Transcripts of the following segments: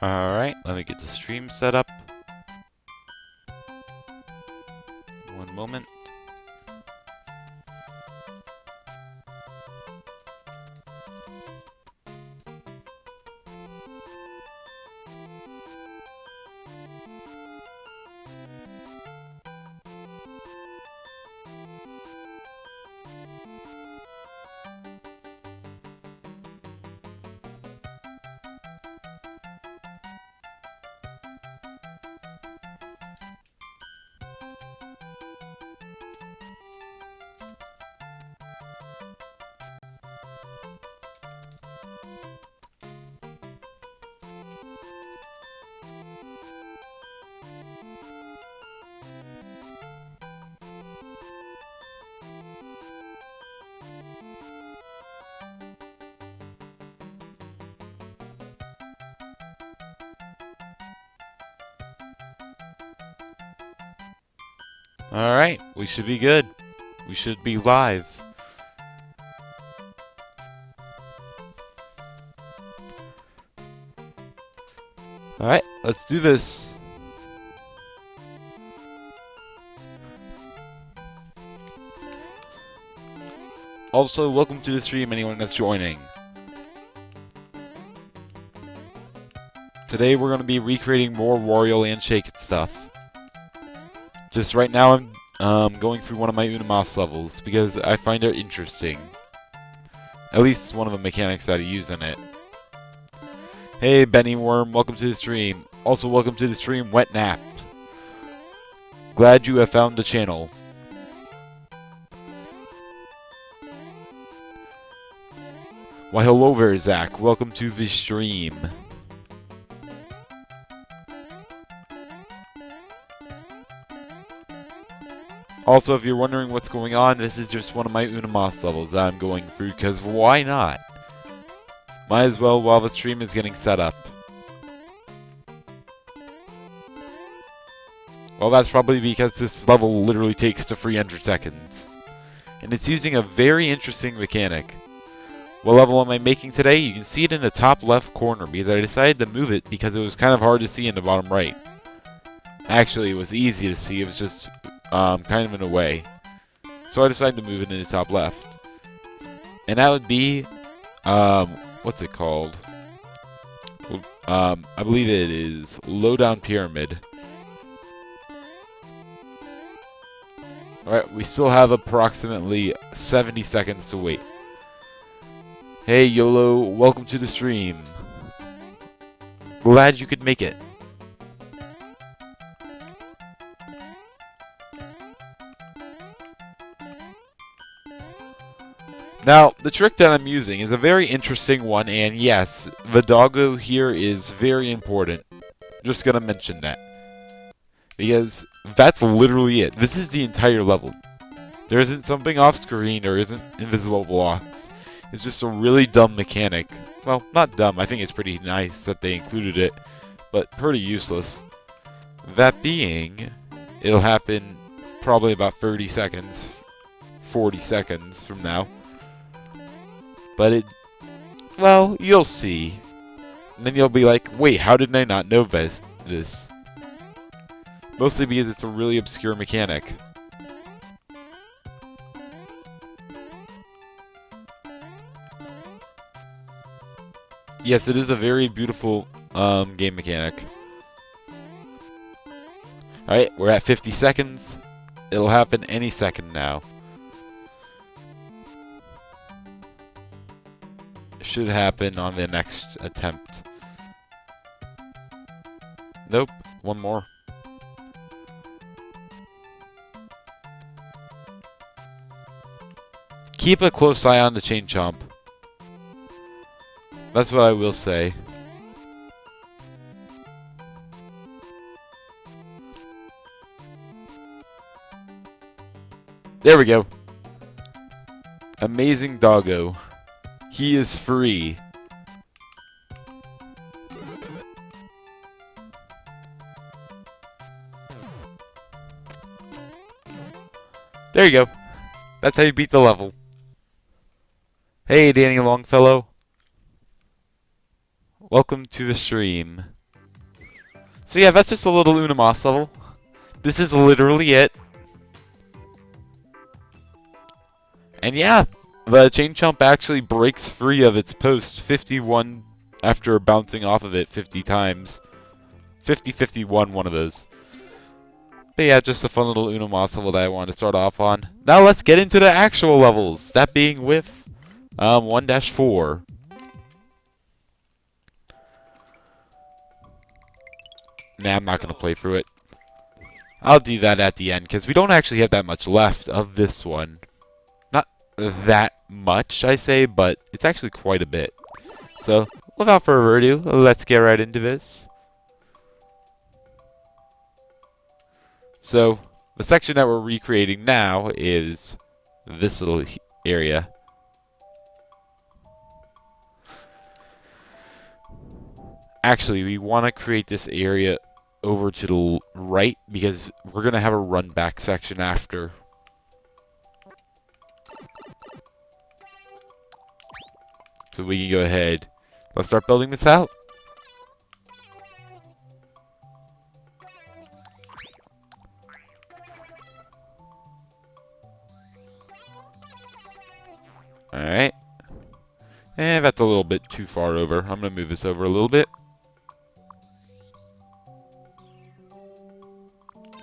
Alright, let me get the stream set up. One moment. Alright, we should be good. We should be live. Alright, let's do this. Also, welcome to the stream, anyone that's joining. Today we're going to be recreating more Wario Land Make It stuff. Just right now I'm going through one of my Unamas levels because I find it interesting. At least it's one of the mechanics that I use in it. Hey Benny Worm, welcome to the stream. Also welcome to the stream, Wet Nap. Glad you have found the channel. Why hello there Zach, welcome to the stream. Also, if you're wondering what's going on, this is just one of my Unamas levels that I'm going through, because why not? Might as well while the stream is getting set up. Well, that's probably because this level literally takes to 300 seconds. And it's using a very interesting mechanic. What level am I making today? You can see it in the top left corner, because I decided to move it because it was kind of hard to see in the bottom right. Actually, it was easy to see, it was just kind of in a way. So I decided to move it in the top left. And that would be, what's it called? I believe it is Lowdown Pyramid. Alright, we still have approximately 70 seconds to wait. Hey YOLO, welcome to the stream. Glad you could make it. Now, the trick that I'm using is a very interesting one, and yes, the doggo here is very important. Just gonna mention that. Because that's literally it. This is the entire level. There isn't something off screen, there isn't invisible blocks. It's just a really dumb mechanic. Well, not dumb, I think it's pretty nice that they included it, but pretty useless. That being, it'll happen probably about 30 seconds, 40 seconds from now. But well, you'll see. And then you'll be like, wait, how did I not know this? Mostly because it's a really obscure mechanic. Yes, it is a very beautiful game mechanic. Alright, we're at 50 seconds. It'll happen any second now. Should happen on the next attempt. Nope, one more. Keep a close eye on the chain chomp. That's what I will say. There we go. Amazing doggo. He is free. There you go. That's how you beat the level. Hey, Danny Longfellow. Welcome to the stream. So yeah, that's just a little Unamas level. This is literally it. And yeah, the chain chomp actually breaks free of its post 51 after bouncing off of it 50 times. 50-51, one of those. But yeah, just a fun little Unamas level that I wanted to start off on. Now let's get into the actual levels. That being with 1-4. Nah, I'm not going to play through it. I'll do that at the end, because we don't actually have that much left of this one. Not that much, I say, but it's actually quite a bit. So, without further ado, let's get right into this. So, the section that we're recreating now is this little area. Actually, we want to create this area over to the right because we're going to have a run back section after. So we can go ahead. Let's start building this out. Alright. And that's a little bit too far over. I'm going to move this over a little bit.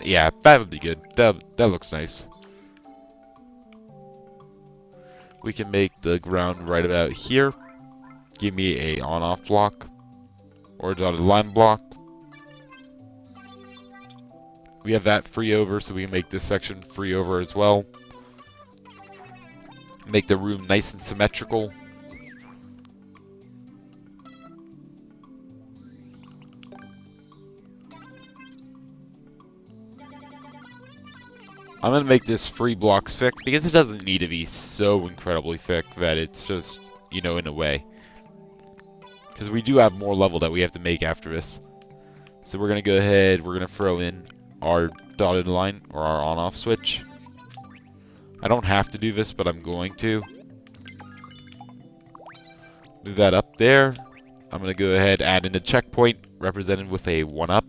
Yeah, that would be good. That looks nice. We can make the ground right about here. Give me a on-off block. Or a dotted line block. We have that free over, so we can make this section free over as well. Make the room nice and symmetrical. I'm going to make this free blocks thick because it doesn't need to be so incredibly thick that it's just, you know, in a way. Because we do have more level that we have to make after this. So we're going to go ahead, we're going to throw in our dotted line or our on-off switch. I don't have to do this, but I'm going to. Move that up there. I'm going to go ahead and add in a checkpoint represented with a 1-up.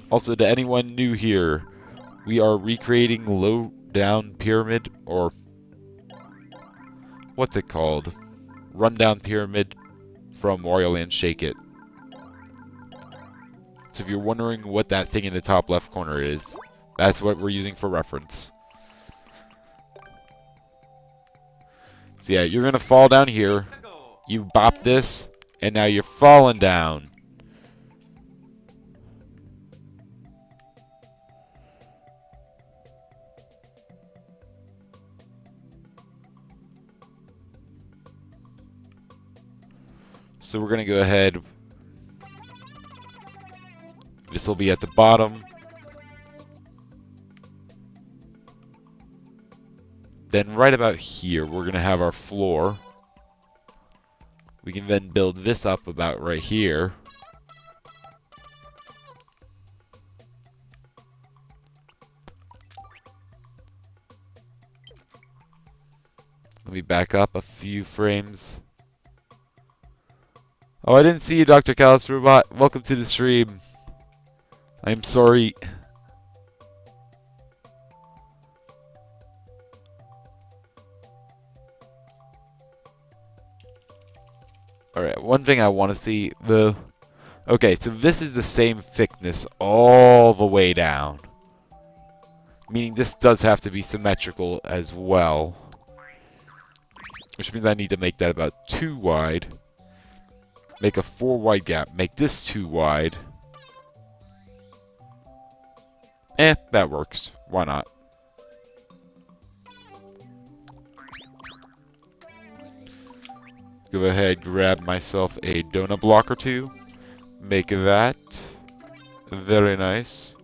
Also, to anyone new here, we are recreating low down pyramid, or what's it called? Rundown pyramid from Wario Land Shake It. So if you're wondering what that thing in the top left corner is, that's what we're using for reference. So yeah, you're going to fall down here. You bop this, and now you're falling down. So we're going to go ahead. This will be at the bottom. Then right about here, we're going to have our floor. We can then build this up about right here. Let me back up a few frames. Oh, I didn't see you, Dr. Callus Robot. Welcome to the stream. I'm sorry. Alright, one thing I want to see, though. Okay, so this is the same thickness all the way down. Meaning this does have to be symmetrical as well. Which means I need to make that about 2 wide. Make a 4 wide gap. Make this 2 wide. That works. Why not? Go ahead, grab myself a donut block or 2. Make that. Very nice.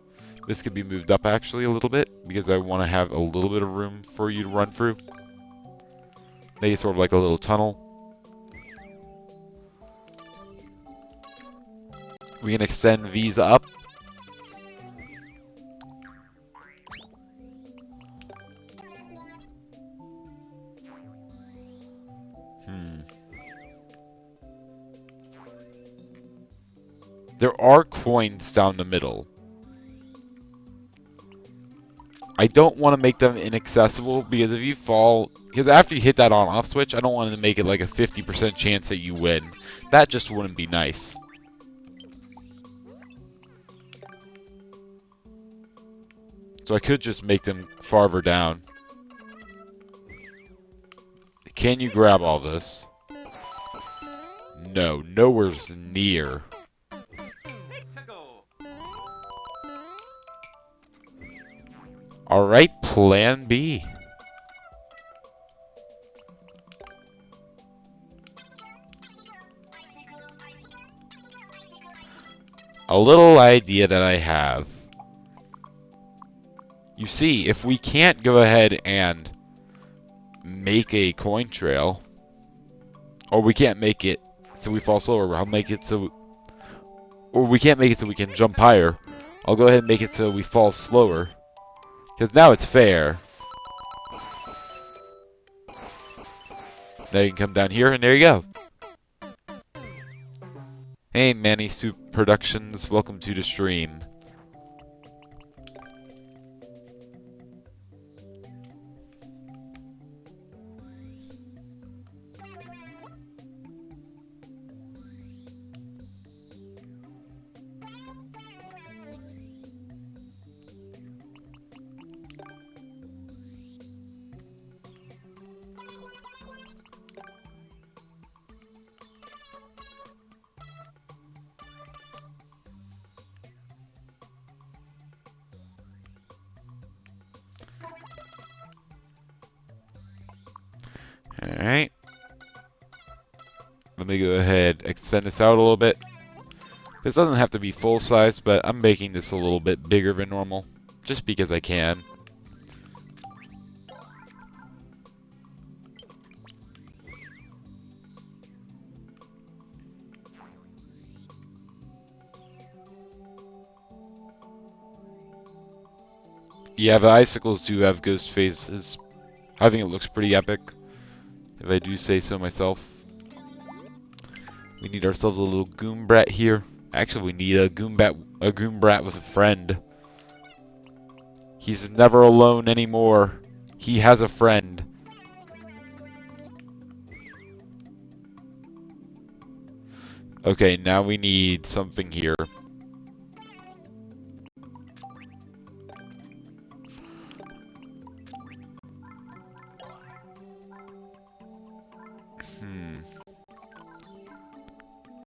This could be moved up actually a little bit because I want to have a little bit of room for you to run through. Make it sort of like a little tunnel. We can extend these up. There are coins down the middle. I don't want to make them inaccessible because if you fall... Because after you hit that on-off switch, I don't want to make it like a 50% chance that you win. That just wouldn't be nice. So I could just make them farther down. Can you grab all this? No, nowhere's near. Alright, plan B. A little idea that I have. You see, if we can't go ahead and make a coin trail, or we can't make it so we fall slower, I'll make it so... Or we can't make it so we can jump higher. I'll go ahead and make it so we fall slower. Because now it's fair. Now you can come down here, and there you go. Hey, Manny Soup Productions, welcome to the stream. Alright. Let me go ahead and extend this out a little bit. This doesn't have to be full size, but I'm making this a little bit bigger than normal. Just because I can. Yeah, the icicles do have ghost faces. I think it looks pretty epic, if I do say so myself. We need ourselves a little Goombrat here. Actually, we need a Goombrat with a friend. He's never alone anymore. He has a friend. Okay, now we need something here.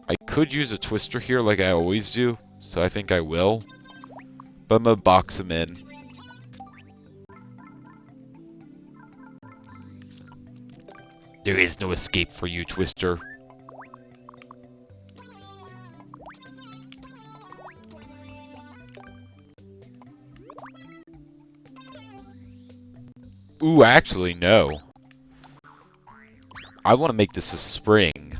I could use a twister here like I always do, so I think I will. But I'm gonna box him in. There is no escape for you, Twister. Ooh, actually, no. I want to make this a spring.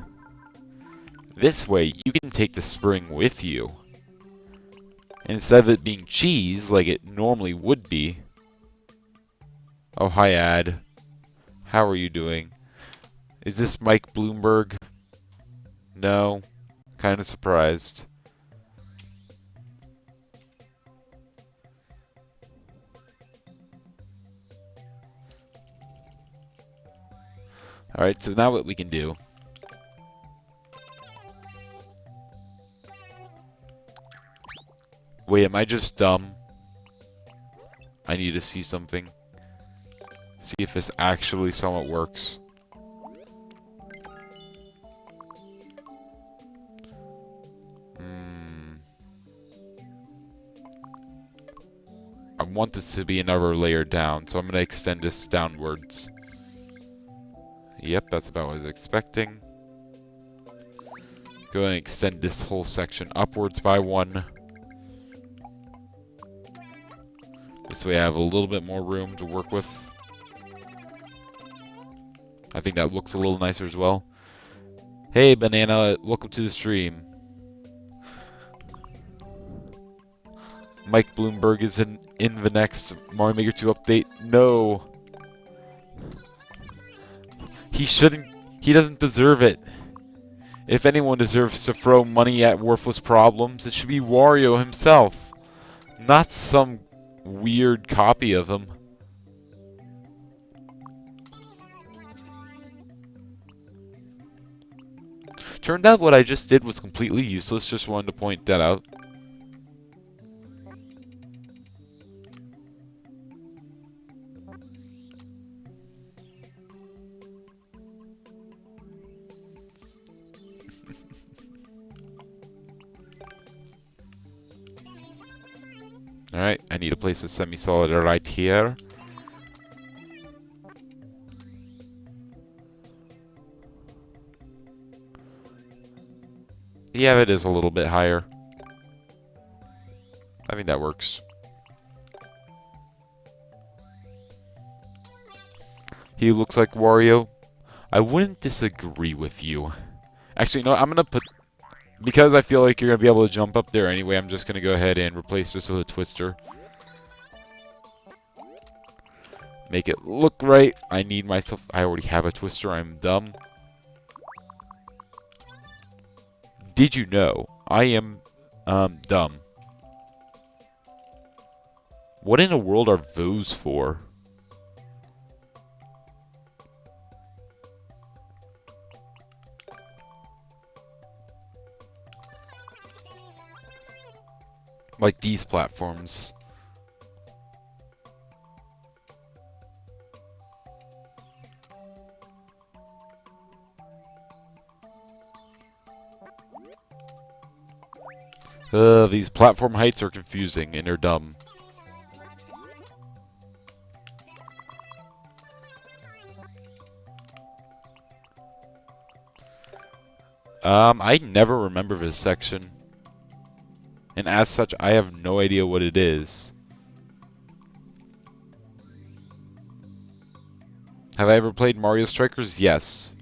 This way, you can take the spring with you. And instead of it being cheese, like it normally would be... Oh, hi, Ad. How are you doing? Is this Mike Bloomberg? No. Kind of surprised. Alright, so now what we can do... Wait, am I just dumb? I need to see something. See if this actually somewhat works. I want this to be another layer down, so I'm going to extend this downwards. Yep, that's about what I was expecting. Go and extend this whole section upwards by 1. This way I have a little bit more room to work with. I think that looks a little nicer as well. Hey, Banana, welcome to the stream. Mike Bloomberg is in the next Mario Maker 2 update. No. He shouldn't. He doesn't deserve it. If anyone deserves to throw money at worthless problems, it should be Wario himself, not some weird copy of him. Turned out what I just did was completely useless, just wanted to point that out. Alright, I need to place a semi-solid right here. Yeah, it is a little bit higher. I think that works. He looks like Wario. I wouldn't disagree with you. Actually, no, I'm going to put... Because I feel like you're going to be able to jump up there anyway, I'm just going to go ahead and replace this with a twister. Make it look right. I need myself... I already have a twister. I'm dumb. Did you know I am dumb? What in the world are those for? Like these platforms. These platform heights are confusing and they're dumb. I never remember this section. And as such, I have no idea what it is. Have I ever played Mario Strikers? Yes.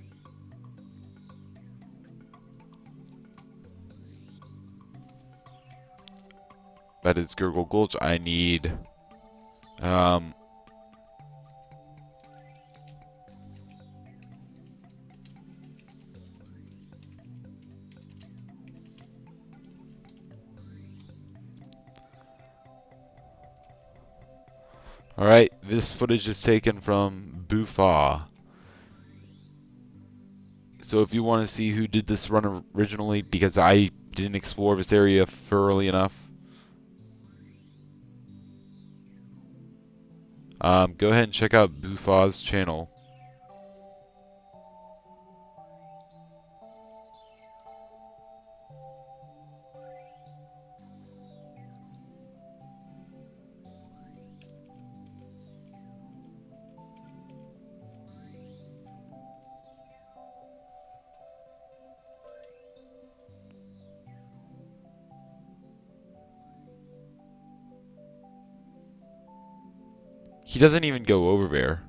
That is Gurgle Gulch. I need... Alright, this footage is taken from Buffa. So if you want to see who did this run originally, because I didn't explore this area thoroughly enough, go ahead and check out Buffa's channel. He doesn't even go over there.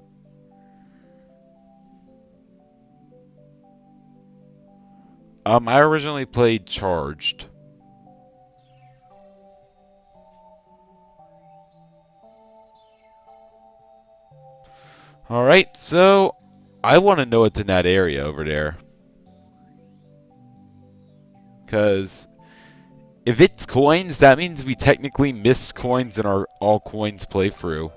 I originally played Charged. Alright, so I want to know what's in that area over there. Because if it's coins, that means we technically missed coins in our all coins playthrough.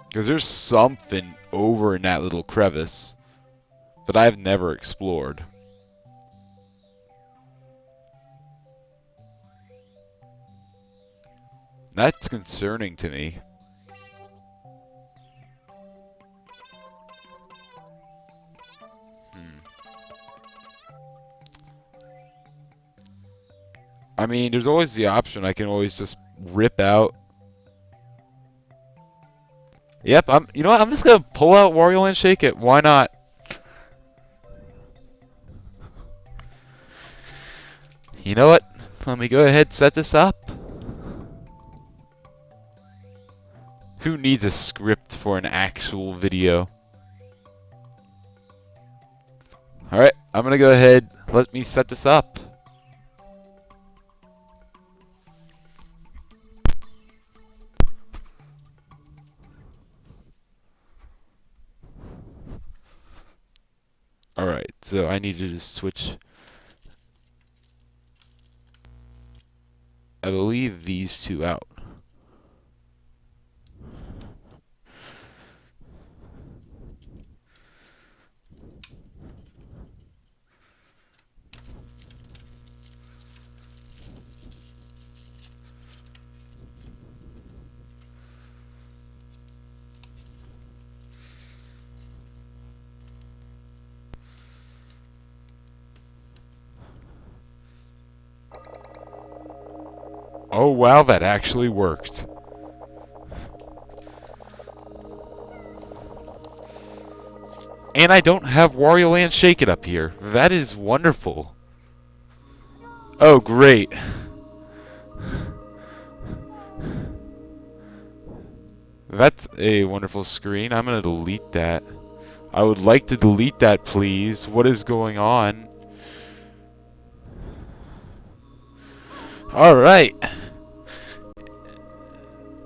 Because there's something over in that little crevice that I've never explored. That's concerning to me. I mean, there's always the option. I can always just rip out. Yep, you know what? I'm just gonna pull out Wario Land Shake It. Why not? You know what? Let me go ahead and set this up. Who needs a script for an actual video? Alright, I'm gonna go ahead. Let me set this up. Alright, so I need to just switch, I believe, these two out. Oh wow, that actually worked. And I don't have Wario Land Shake It up here. That is wonderful. Oh, great. That's a wonderful screen. I'm going to delete that. I would like to delete that, please. What is going on? Alright.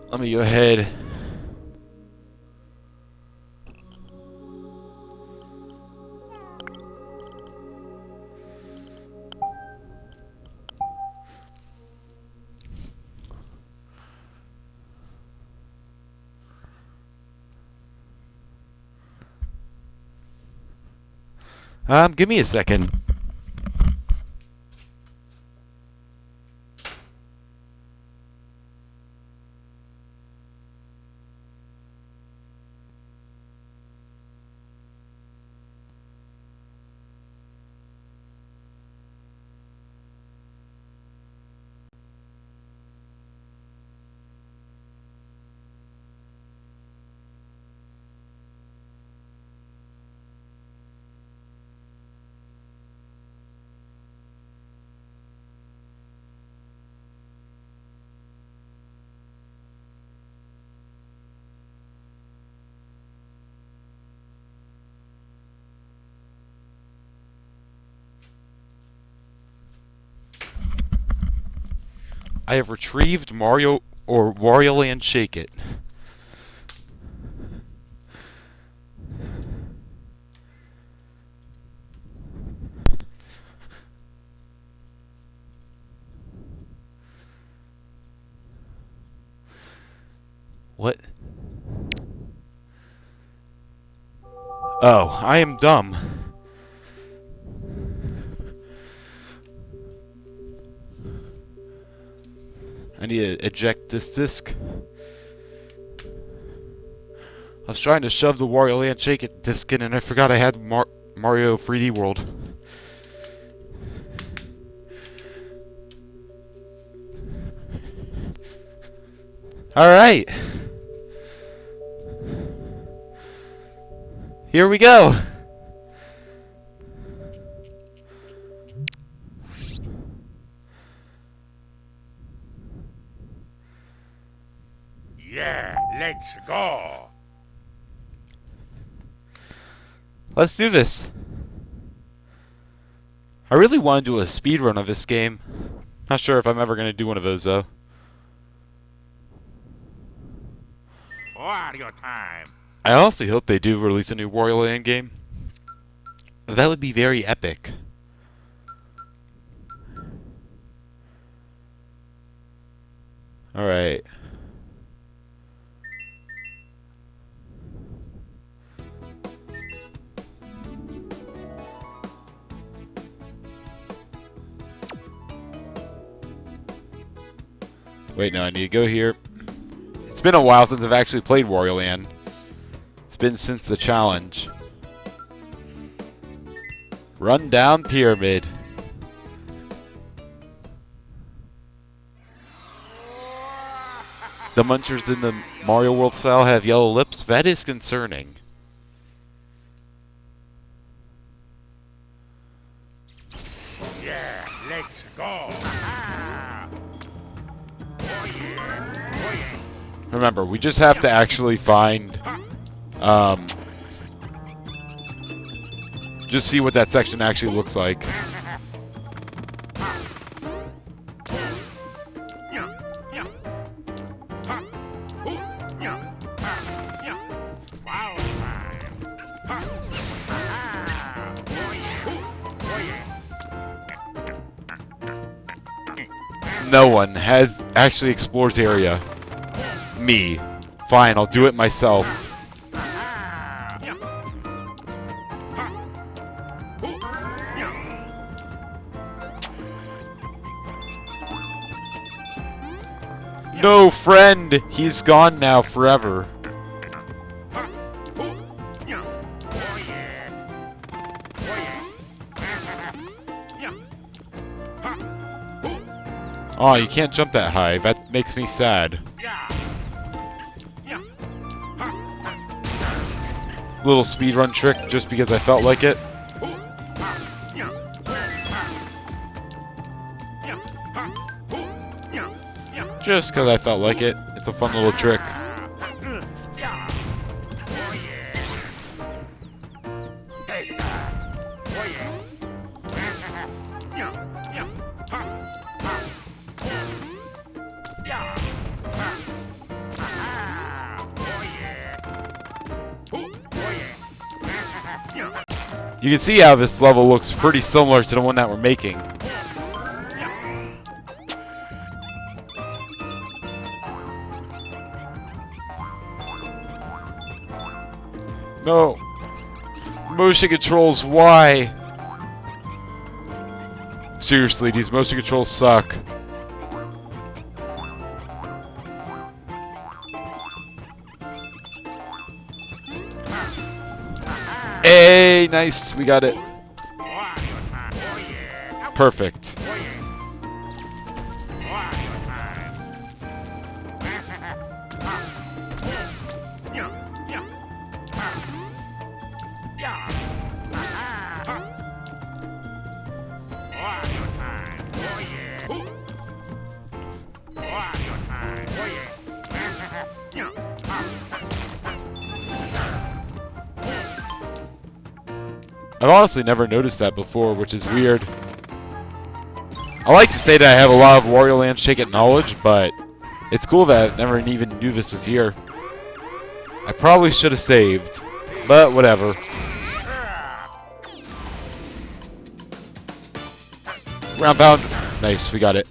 Let me go ahead. Give me a second. I have retrieved Wario Land Shake It. What? Oh, I am dumb. I need to eject this disc. I was trying to shove the Wario Land Shake It disc in and I forgot I had Mario 3D World. Alright. Here we go. Yeah, let's go. Let's do this. I really want to do a speedrun of this game. Not sure if I'm ever going to do one of those, though. Wario time. I honestly hope they do release a new Wario Land game. That would be very epic. Alright. Wait, no, I need to go here. It's been a while since I've actually played Wario Land. It's been since the challenge. Run down pyramid. The munchers in the Mario World style have yellow lips. That is concerning. Yeah, let's go. Oh yeah, oh yeah. Remember, we just have to actually find, just see what that section actually looks like. Wow time. No one has actually explores the area. Me. Fine, I'll do it myself. No, friend! He's gone now forever. Oh, you can't jump that high. That makes me sad. Little speedrun trick just because I felt like it. Just because I felt like it. It's a fun little trick. You can see how this level looks pretty similar to the one that we're making. No. Motion controls, why? Seriously, these motion controls suck. Hey, nice, we got it. Perfect. I've honestly never noticed that before, which is weird. I like to say that I have a lot of Wario Land Make It knowledge, but it's cool that I never even knew this was here. I probably should have saved, but whatever. Round pound. Nice, we got it.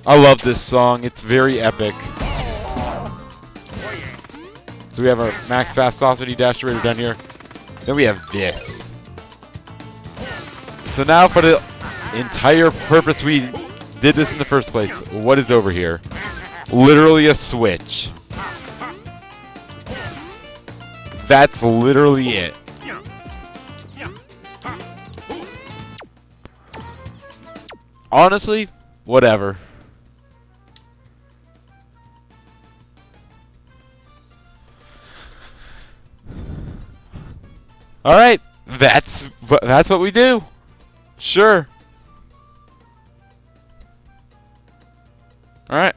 I love this song. It's very epic. So we have our max fast velocity dash generator down here. Then we have this. So now for the entire purpose we did this in the first place, what is over here? Literally a switch. That's literally it. Honestly, whatever. All right, that's what we do. Sure. All right.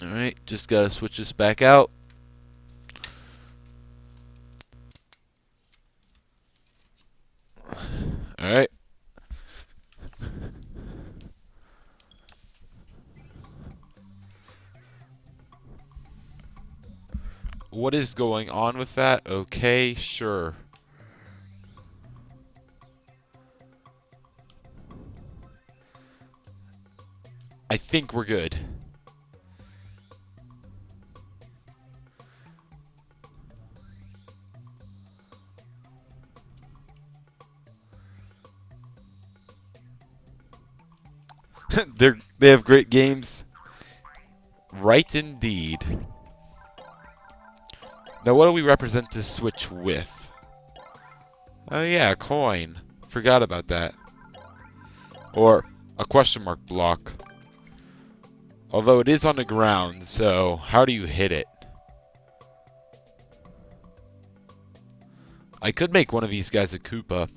All right, just gotta switch this back out. All right. What is going on with that? Okay, sure. I think we're good. They have great games. Right indeed. Now what do we represent this switch with? Oh yeah, a coin. Forgot about that. Or a question mark block. Although it is on the ground, so how do you hit it? I could make one of these guys a Koopa.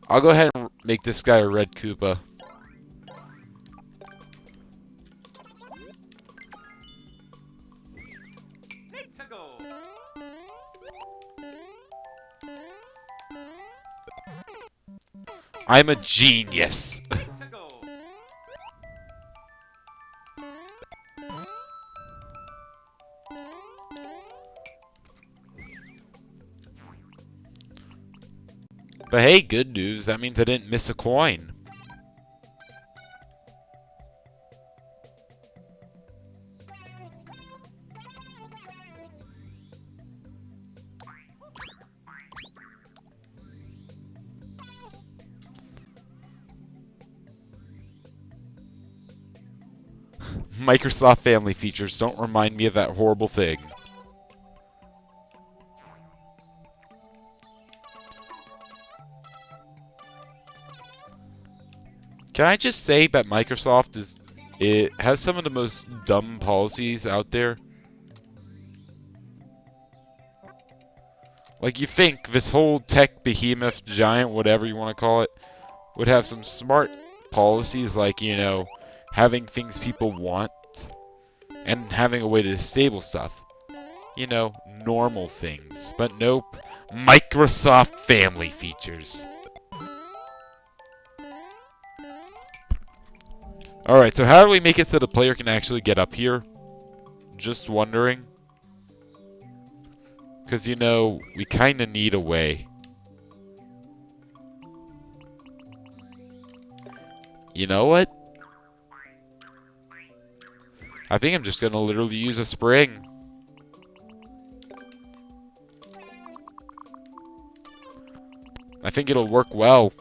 I'll go ahead and make this guy a red Koopa. I'm a genius. But hey, good news. That means I didn't miss a coin. Microsoft Family features. Don't remind me of that horrible thing. Can I just say that it has some of the most dumb policies out there? Like, you think this whole tech behemoth, giant, whatever you want to call it, would have some smart policies like, you know, having things people want and having a way to disable stuff. You know, normal things. But nope. Microsoft Family features. Alright, so how do we make it so the player can actually get up here? Just wondering. Because, you know, we kind of need a way. You know what? I think I'm just going to literally use a spring. I think it'll work well.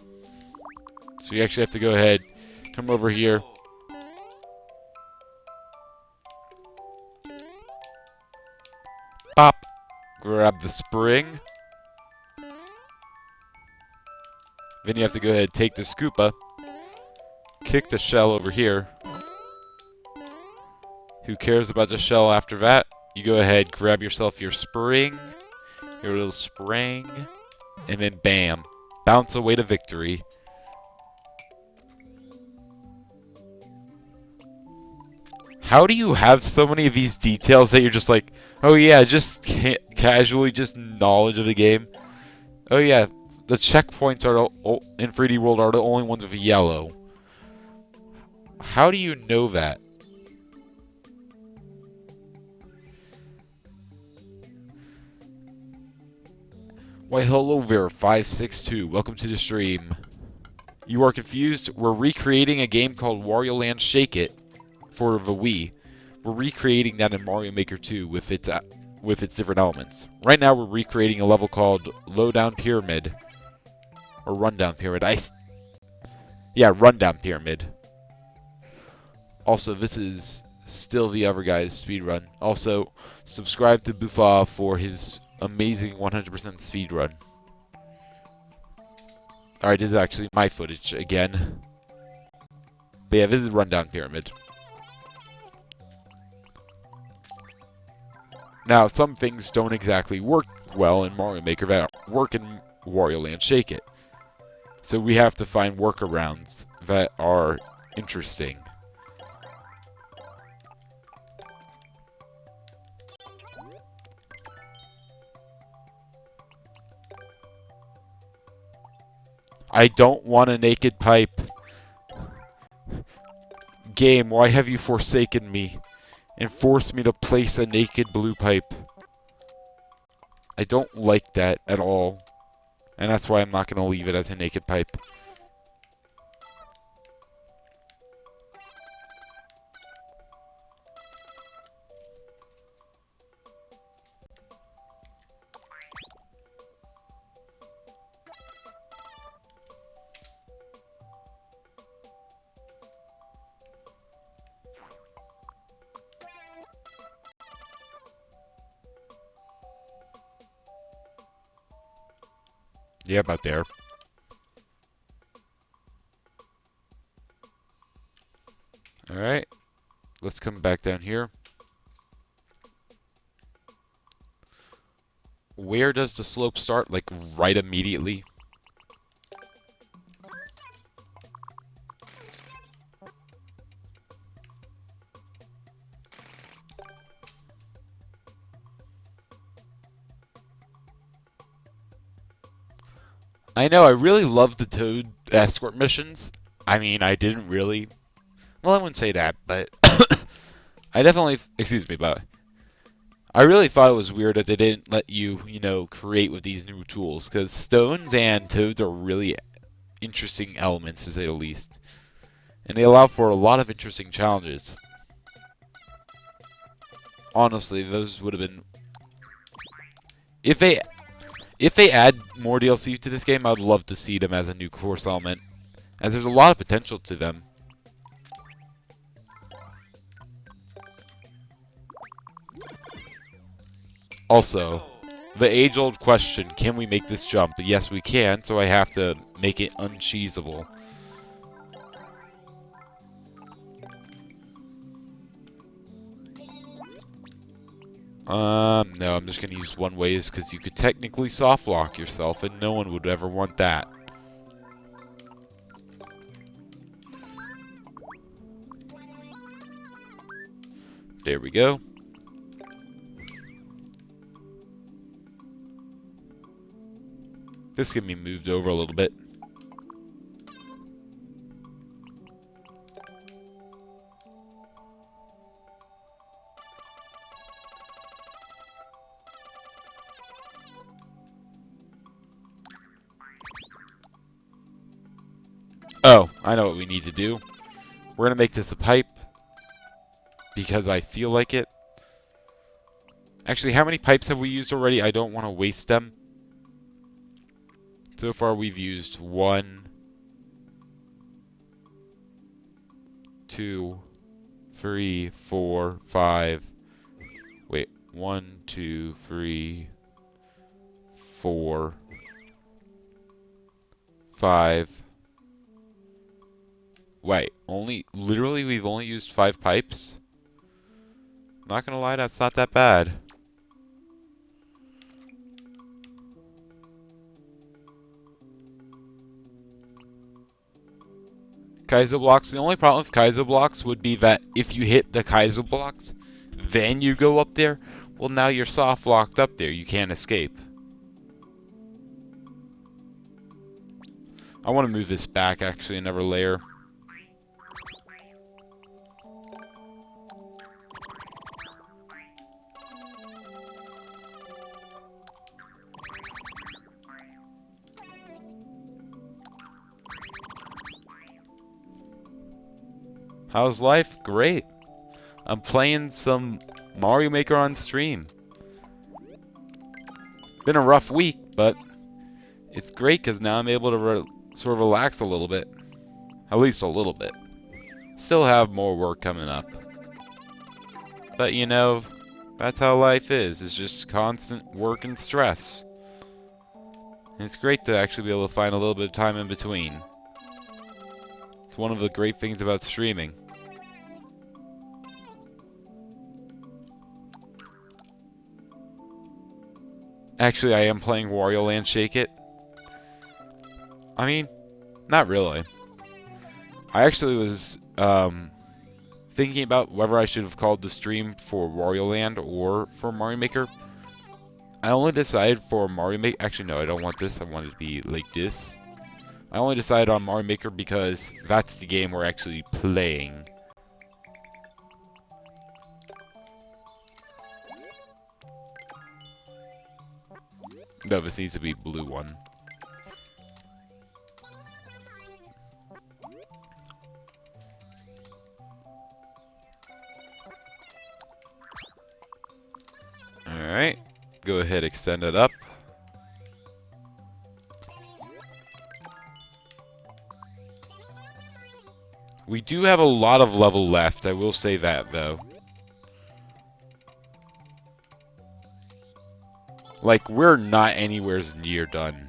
So you actually have to go ahead, come over here. Pop. Grab the spring. Then you have to go ahead, take the scoopa. Kick the shell over here. Who cares about the shell after that? You go ahead, grab yourself your spring. Your little spring. And then bam. Bounce away to victory. How do you have so many of these details that you're just like, oh yeah, just casually, just knowledge of the game? Oh yeah, the checkpoints are in 3D World are the only ones with yellow. How do you know that? Why hello there, 562. Welcome to the stream. You are confused? We're recreating a game called Wario Land Shake It for the Wii. We're recreating that in Mario Maker 2 with its different elements. Right now we're recreating a level called Lowdown Pyramid. Or Rundown Pyramid. Yeah, Rundown Pyramid. Also, this is still the other guy's speedrun. Also, subscribe to Buffa for his amazing 100% speedrun. Alright, this is actually my footage again. But yeah, this is Rundown Pyramid. Now, some things don't exactly work well in Mario Maker that work in Wario Land Shake It. So we have to find workarounds that are interesting. I don't want a naked pipe. Game, why have you forsaken me and forced me to place a naked blue pipe? I don't like that at all. And that's why I'm not going to leave it as a naked pipe. Yeah, about there. Alright. Let's come back down here. Where does the slope start? Like, right immediately? I know, I really love the Toad escort missions. I mean, I didn't really... Well, I wouldn't say that, but... I definitely... Excuse me, but... I really thought it was weird that they didn't let you, create with these new tools, because stones and toads are really interesting elements, to say the least. And they allow for a lot of interesting challenges. Honestly, those would have been... If they add more DLC to this game, I would love to see them as a new course element, as there's a lot of potential to them. Also, the age-old question, can we make this jump? Yes, we can, so I have to make it uncheesable. No, I'm just going to use one ways because you could technically soft lock yourself and no one would ever want that. There we go. This can be moved over a little bit. Oh, I know what we need to do. We're going to make this a pipe because I feel like it. Actually, how many pipes have we used already? I don't want to waste them. So far, we've used 1, 2, 3, 4, 5. Wait, 1, 2, 3, 4, 5. Wait, literally we've only used 5 pipes? Not gonna lie, that's not that bad. Kaizo blocks. The only problem with Kaizo blocks would be that if you hit the Kaizo blocks, then you go up there, well now you're soft locked up there. You can't escape. I want to move this back actually another layer. How's life? Great. I'm playing some Mario Maker on stream. Been a rough week, but it's great because now I'm able to sort of relax a little bit. At least a little bit. Still have more work coming up. But that's how life is. It's just constant work and stress. And it's great to actually be able to find a little bit of time in between. It's one of the great things about streaming. Actually, I am playing Wario Land Shake It. I mean, not really. I actually was thinking about whether I should have called the stream for Wario Land or for Mario Maker. I only decided for Mario Maker. Actually, no, I don't want this. I want it to be like this. I only decided on Mario Maker because that's the game we're actually playing. No, this needs to be blue one. Alright. Go ahead, extend it up. We do have a lot of level left, I will say that, though. Like, we're not anywhere near done.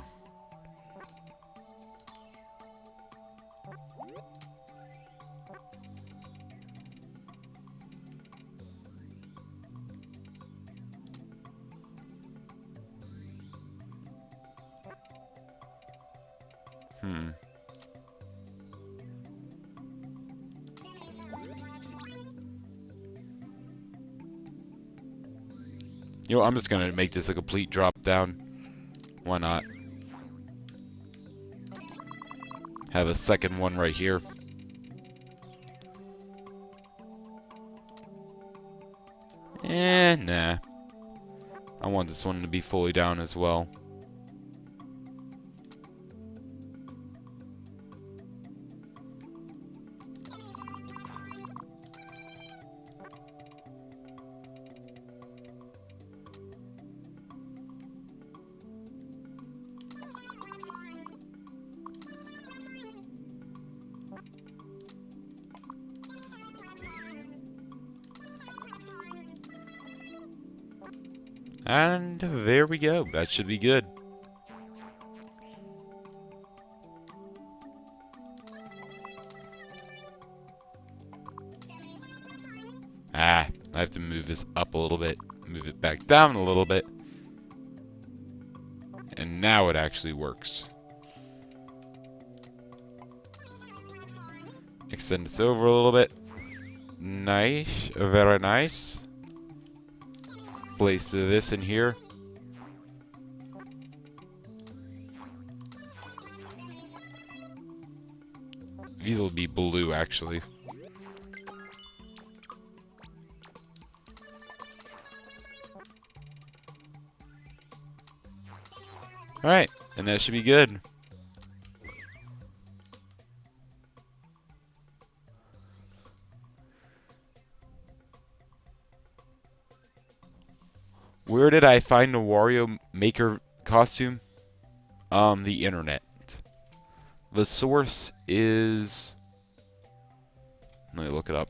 You know, I'm just gonna make this a complete drop down. Why not? Have a second one right here. Nah. I want this one to be fully down as well. And there we go. That should be good. I have to move this up a little bit. Move it back down a little bit. And now it actually works. Extend this over a little bit. Nice. Very nice. Place this in here. These will be blue, actually. Alright, and that should be good. Where did I find the Wario Maker costume? The internet. The source is... Let me look it up.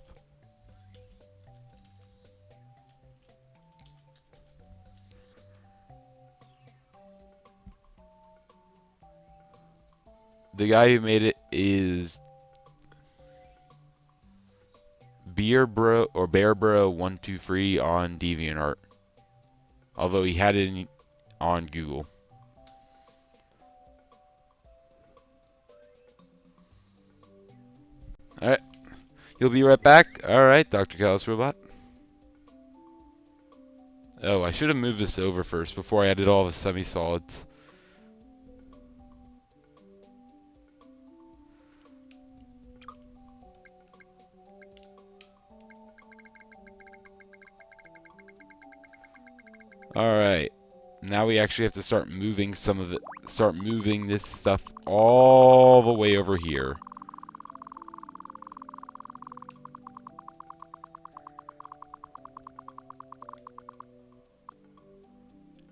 The guy who made it is Beer Bro or Bear Bro 123 on DeviantArt. Although he had it on Google. Alright. You'll be right back. Alright, Dr. Callus Robot. Oh, I should have moved this over first before I added all the semi-solids. Alright. Now we actually have to start moving some of it. Start moving this stuff all the way over here.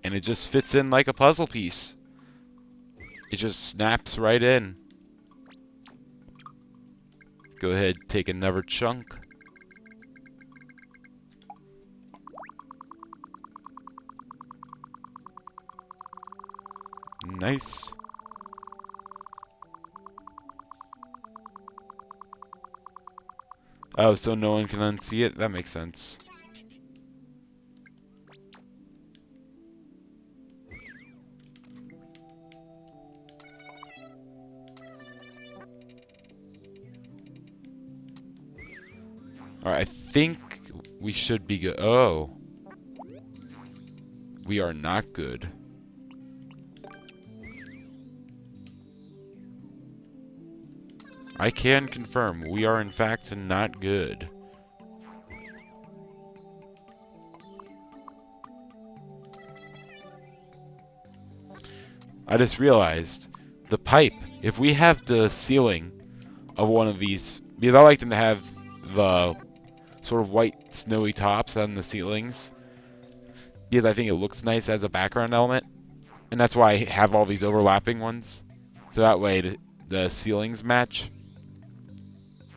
And it just fits in like a puzzle piece. It just snaps right in. Go ahead, take another chunk. Nice. Oh, so no one can unsee it? That makes sense. Alright, I think we should be good. Oh. We are not good. I can confirm, we are in fact not good. I just realized, the pipe, if we have the ceiling of one of these, because I like them to have the sort of white snowy tops on the ceilings, because I think it looks nice as a background element, and that's why I have all these overlapping ones, so that way the ceilings match.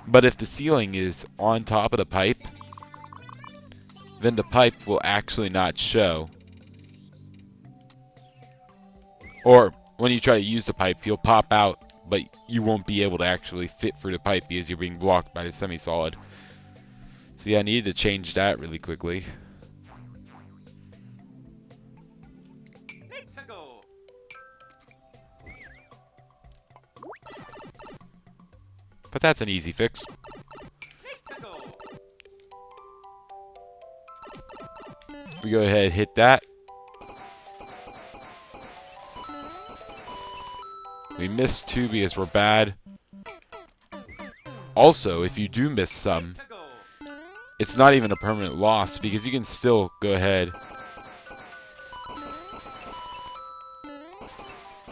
But if the ceiling is on top of the pipe, then the pipe will actually not show. Or when you try to use the pipe, you'll pop out, but you won't be able to actually fit through the pipe because you're being blocked by the semi-solid. So yeah, I needed to change that really quickly. But that's an easy fix. We go ahead and hit that. We missed two because we're bad. Also, if you do miss some, it's not even a permanent loss because you can still go ahead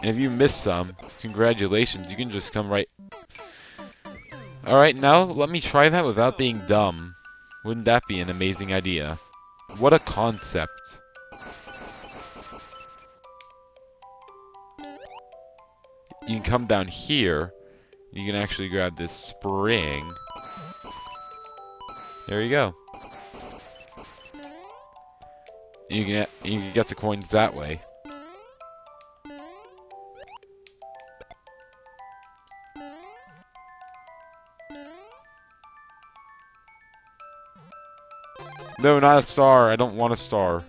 And if you miss some, congratulations, you can just come right... Alright, now let me try that without being dumb. Wouldn't that be an amazing idea? What a concept. You can come down here. You can actually grab this spring. There you go. You can get the coins that way. No, not a star. I don't want a star.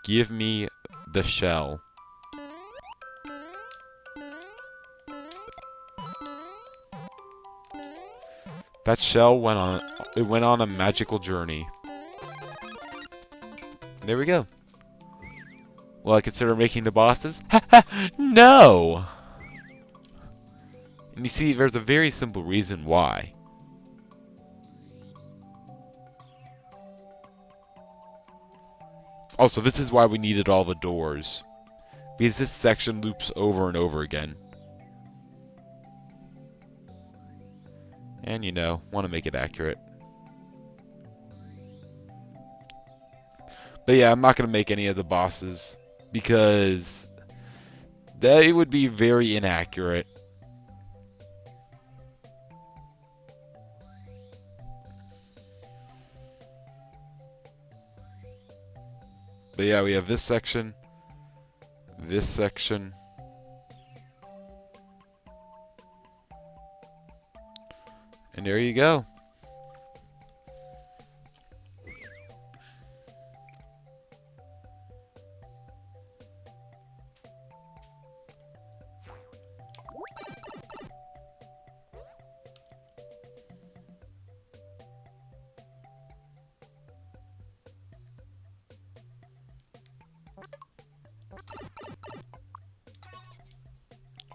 Give me the shell. That shell went on a magical journey. There we go. Will I consider making the bosses? No! And you see, there's a very simple reason why. Also, this is why we needed all the doors. Because this section loops over and over again. And, you know, want to make it accurate. But yeah, I'm not going to make any of the bosses. Because they would be very inaccurate. But yeah, we have this section. This section. And there you go.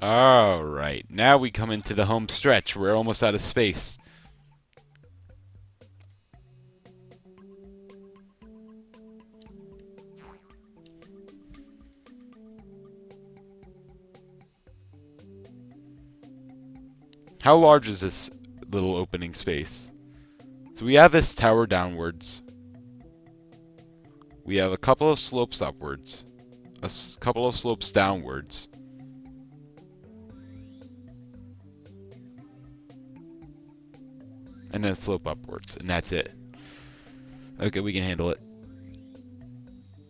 Alright, now we come into the home stretch. We're almost out of space. How large is this little opening space? So we have this tower downwards. We have a couple of slopes upwards. A couple of slopes downwards. And then a slope upwards, and that's it. Okay, we can handle it.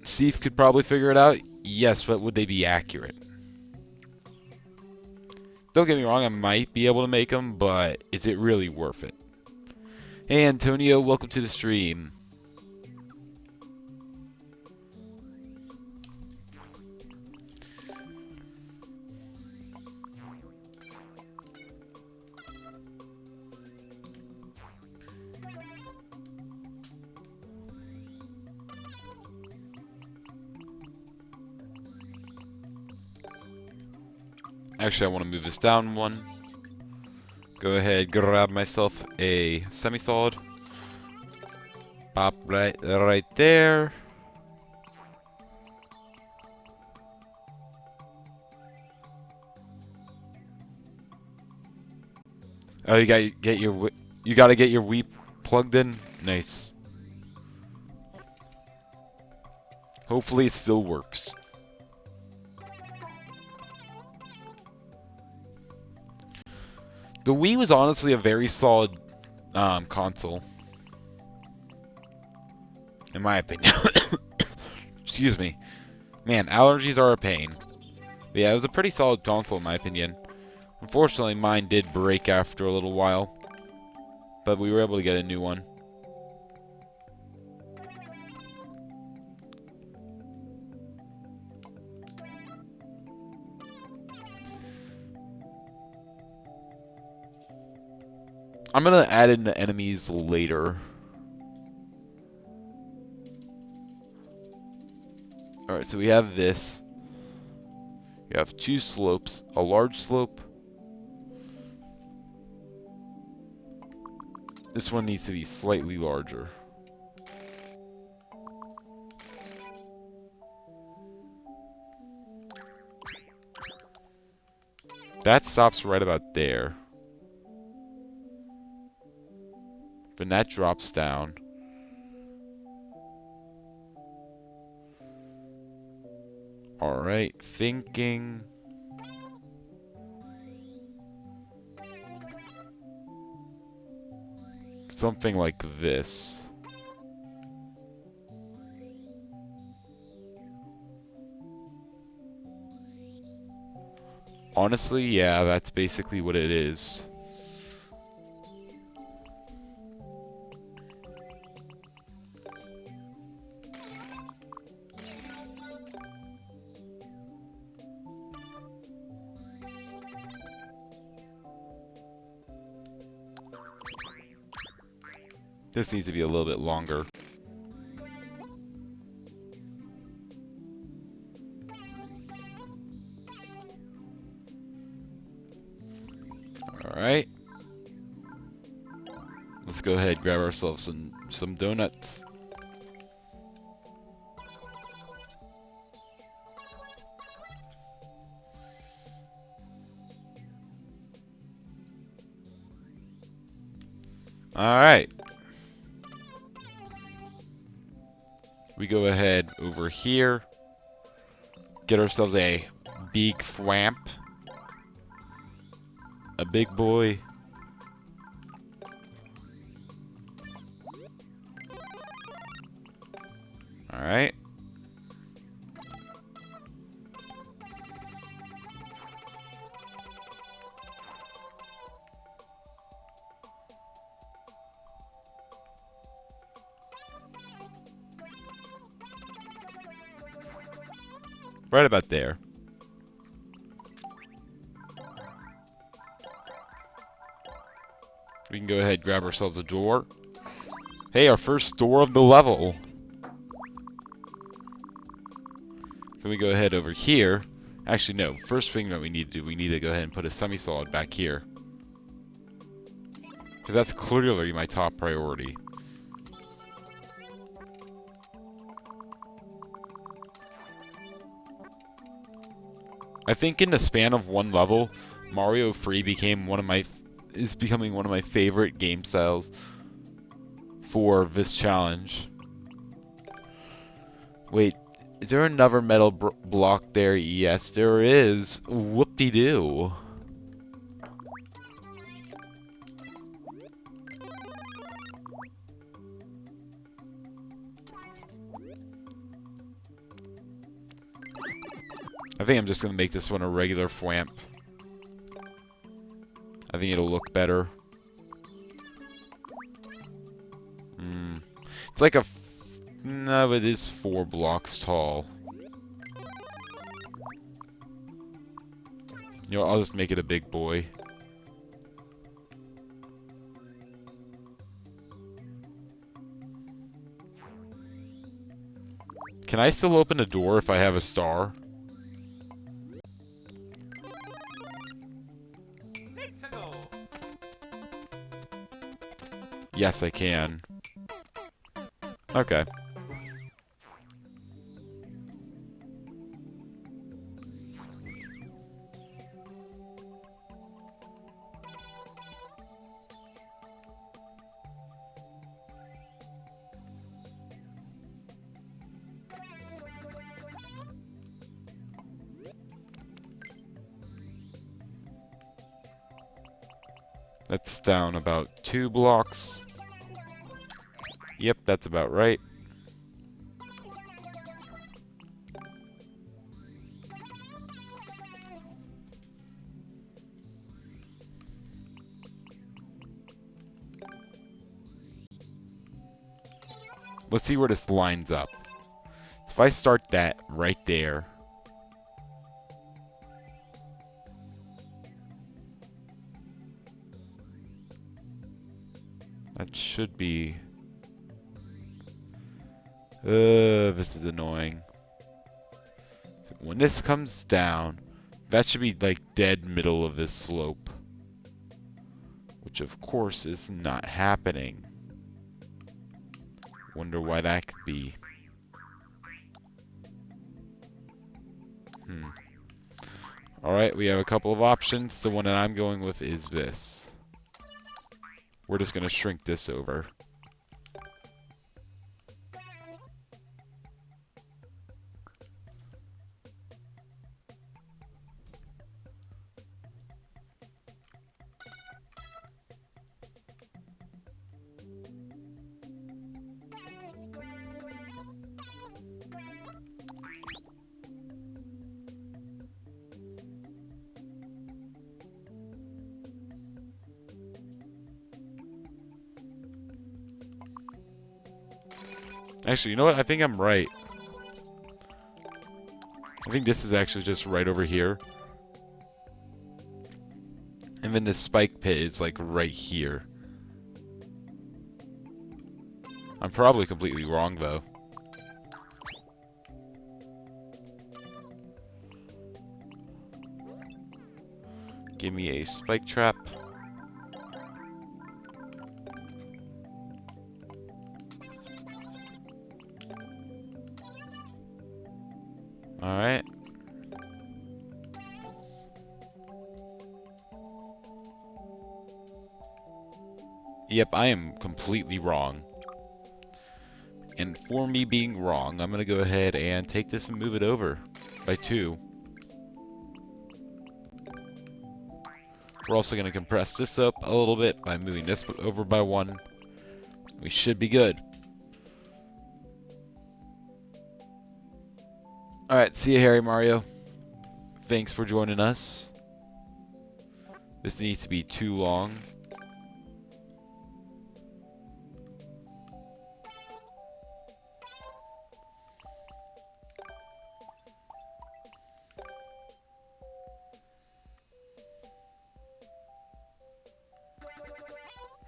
Steve could probably figure it out. Yes, but would they be accurate? Don't get me wrong, I might be able to make them, but is it really worth it? Hey, Antonio, welcome to the stream. Actually, I want to move this down one. Go ahead, grab myself a semi-solid. Pop right there. Oh, you gotta get your Wii plugged in. Nice. Hopefully, it still works. The Wii was honestly a very solid console, in my opinion. Excuse me. Man, allergies are a pain. But yeah, it was a pretty solid console, in my opinion. Unfortunately, mine did break after a little while, but we were able to get a new one. I'm gonna add in the enemies later. Alright, so we have this. We have two slopes. A large slope. This one needs to be slightly larger. That stops right about there. Then that drops down. Alright, thinking... something like this. Honestly, yeah, that's basically what it is. This needs to be a little bit longer. Alright. Let's go ahead and grab ourselves some donuts. Alright. We go ahead over here. Get ourselves a big thwamp. A big boy. Alright. Right about there. We can go ahead and grab ourselves a door. Hey, our first door of the level. Then we go ahead over here. Actually, no. First thing that we need to do, we need to go ahead and put a semi-solid back here. Because that's clearly my top priority. I think in the span of one level, Mario 3 is becoming one of my favorite game styles for this challenge. Wait, is there another metal block there? Yes, there is. Whoop-de-doo. I think I'm just going to make this one a regular thwamp. I think it'll look better. It's like a... no, it is 4 blocks tall. You know, I'll just make it a big boy. Can I still open a door if I have a star? Yes, I can. Okay. That's down about 2 blocks. Yep, that's about right. Let's see where this lines up. So if I start that right there. That should be... this is annoying. So when this comes down, that should be like dead middle of this slope. which of course is not happening. Wonder why that could be. Alright, we have a couple of options. The one that I'm going with is this. We're just going to shrink this over. Actually, you know what? I think I'm right. I think this is actually just right over here. And then the spike pit is like right here. I'm probably completely wrong though. Give me a spike trap. Alright. Yep, I am completely wrong. And for me being wrong, I'm going to go ahead and take this and move it over by 2. We're also going to compress this up a little bit by moving this over by 1. We should be good. Alright, see you, Harry Mario. Thanks for joining us. This needs to be too long.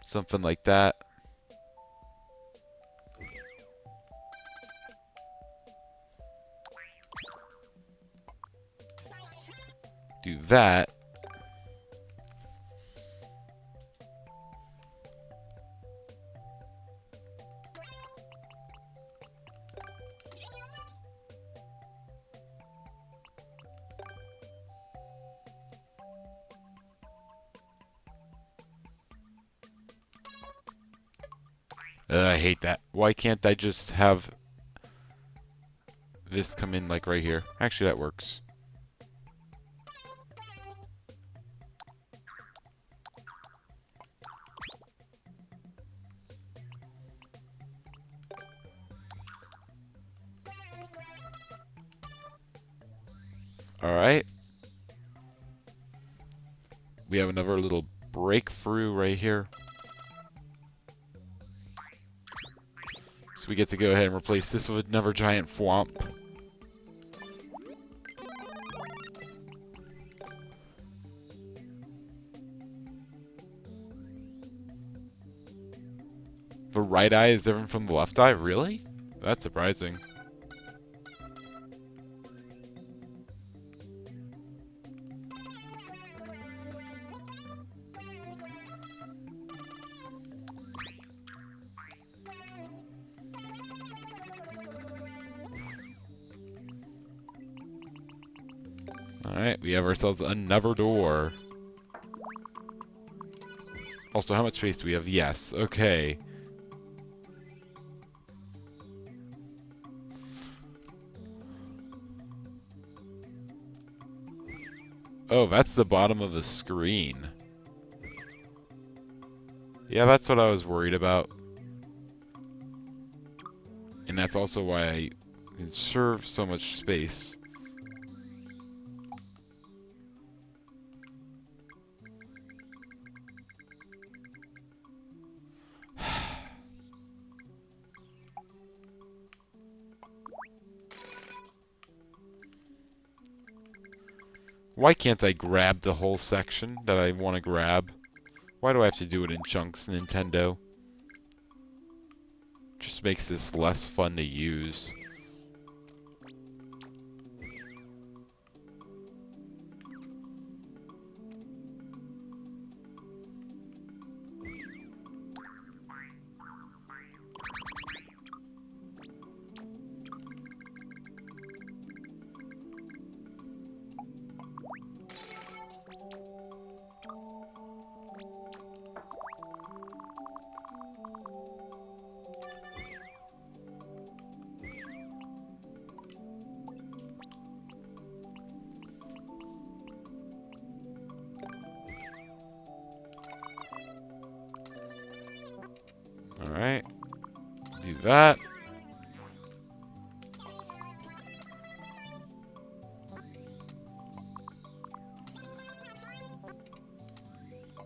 Something like that. Do that. I hate that. Why can't I just have this come in like right here? Actually, that works. Alright. We have another little breakthrough right here. So we get to go ahead and replace this with another giant thwomp. The right eye is different from the left eye? Really? That's surprising. Alright, we have ourselves another door. Also, how much space do we have? Yes, okay. Oh, that's the bottom of the screen. Yeah, that's what I was worried about. And that's also why I conserve so much space. Why can't I grab the whole section that I want to grab? Why do I have to do it in chunks, Nintendo? Just makes this less fun to use. Alright. Do that.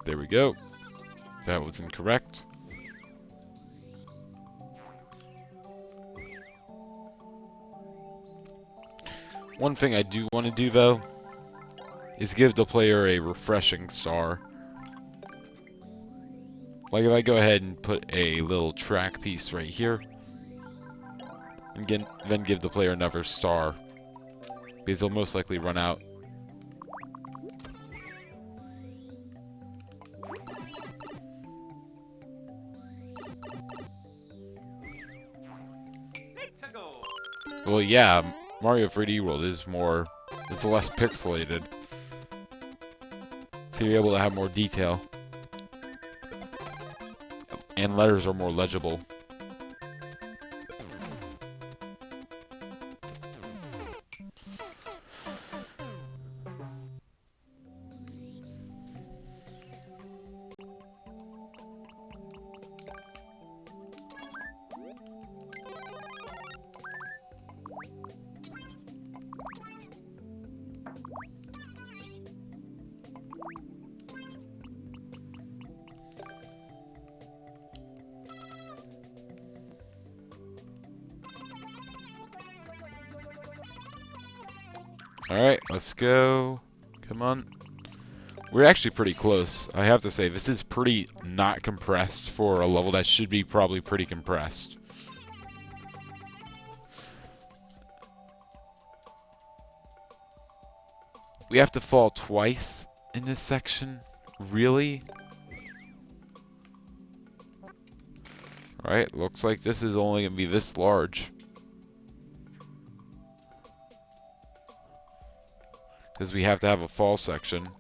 There we go. That was incorrect. One thing I do want to do, though, is give the player a refreshing star. Like if I go ahead and put a little track piece right here, and then give the player another star, because they'll most likely run out. Well, yeah, Mario 3D World is less pixelated, so you're able to have more detail, and letters are more legible. Alright, let's go. Come on. We're actually pretty close. I have to say, this is pretty not compressed for a level that should be probably pretty compressed. We have to fall twice in this section? Really? Alright, looks like this is only going to be this large. Because we have to have a fall section.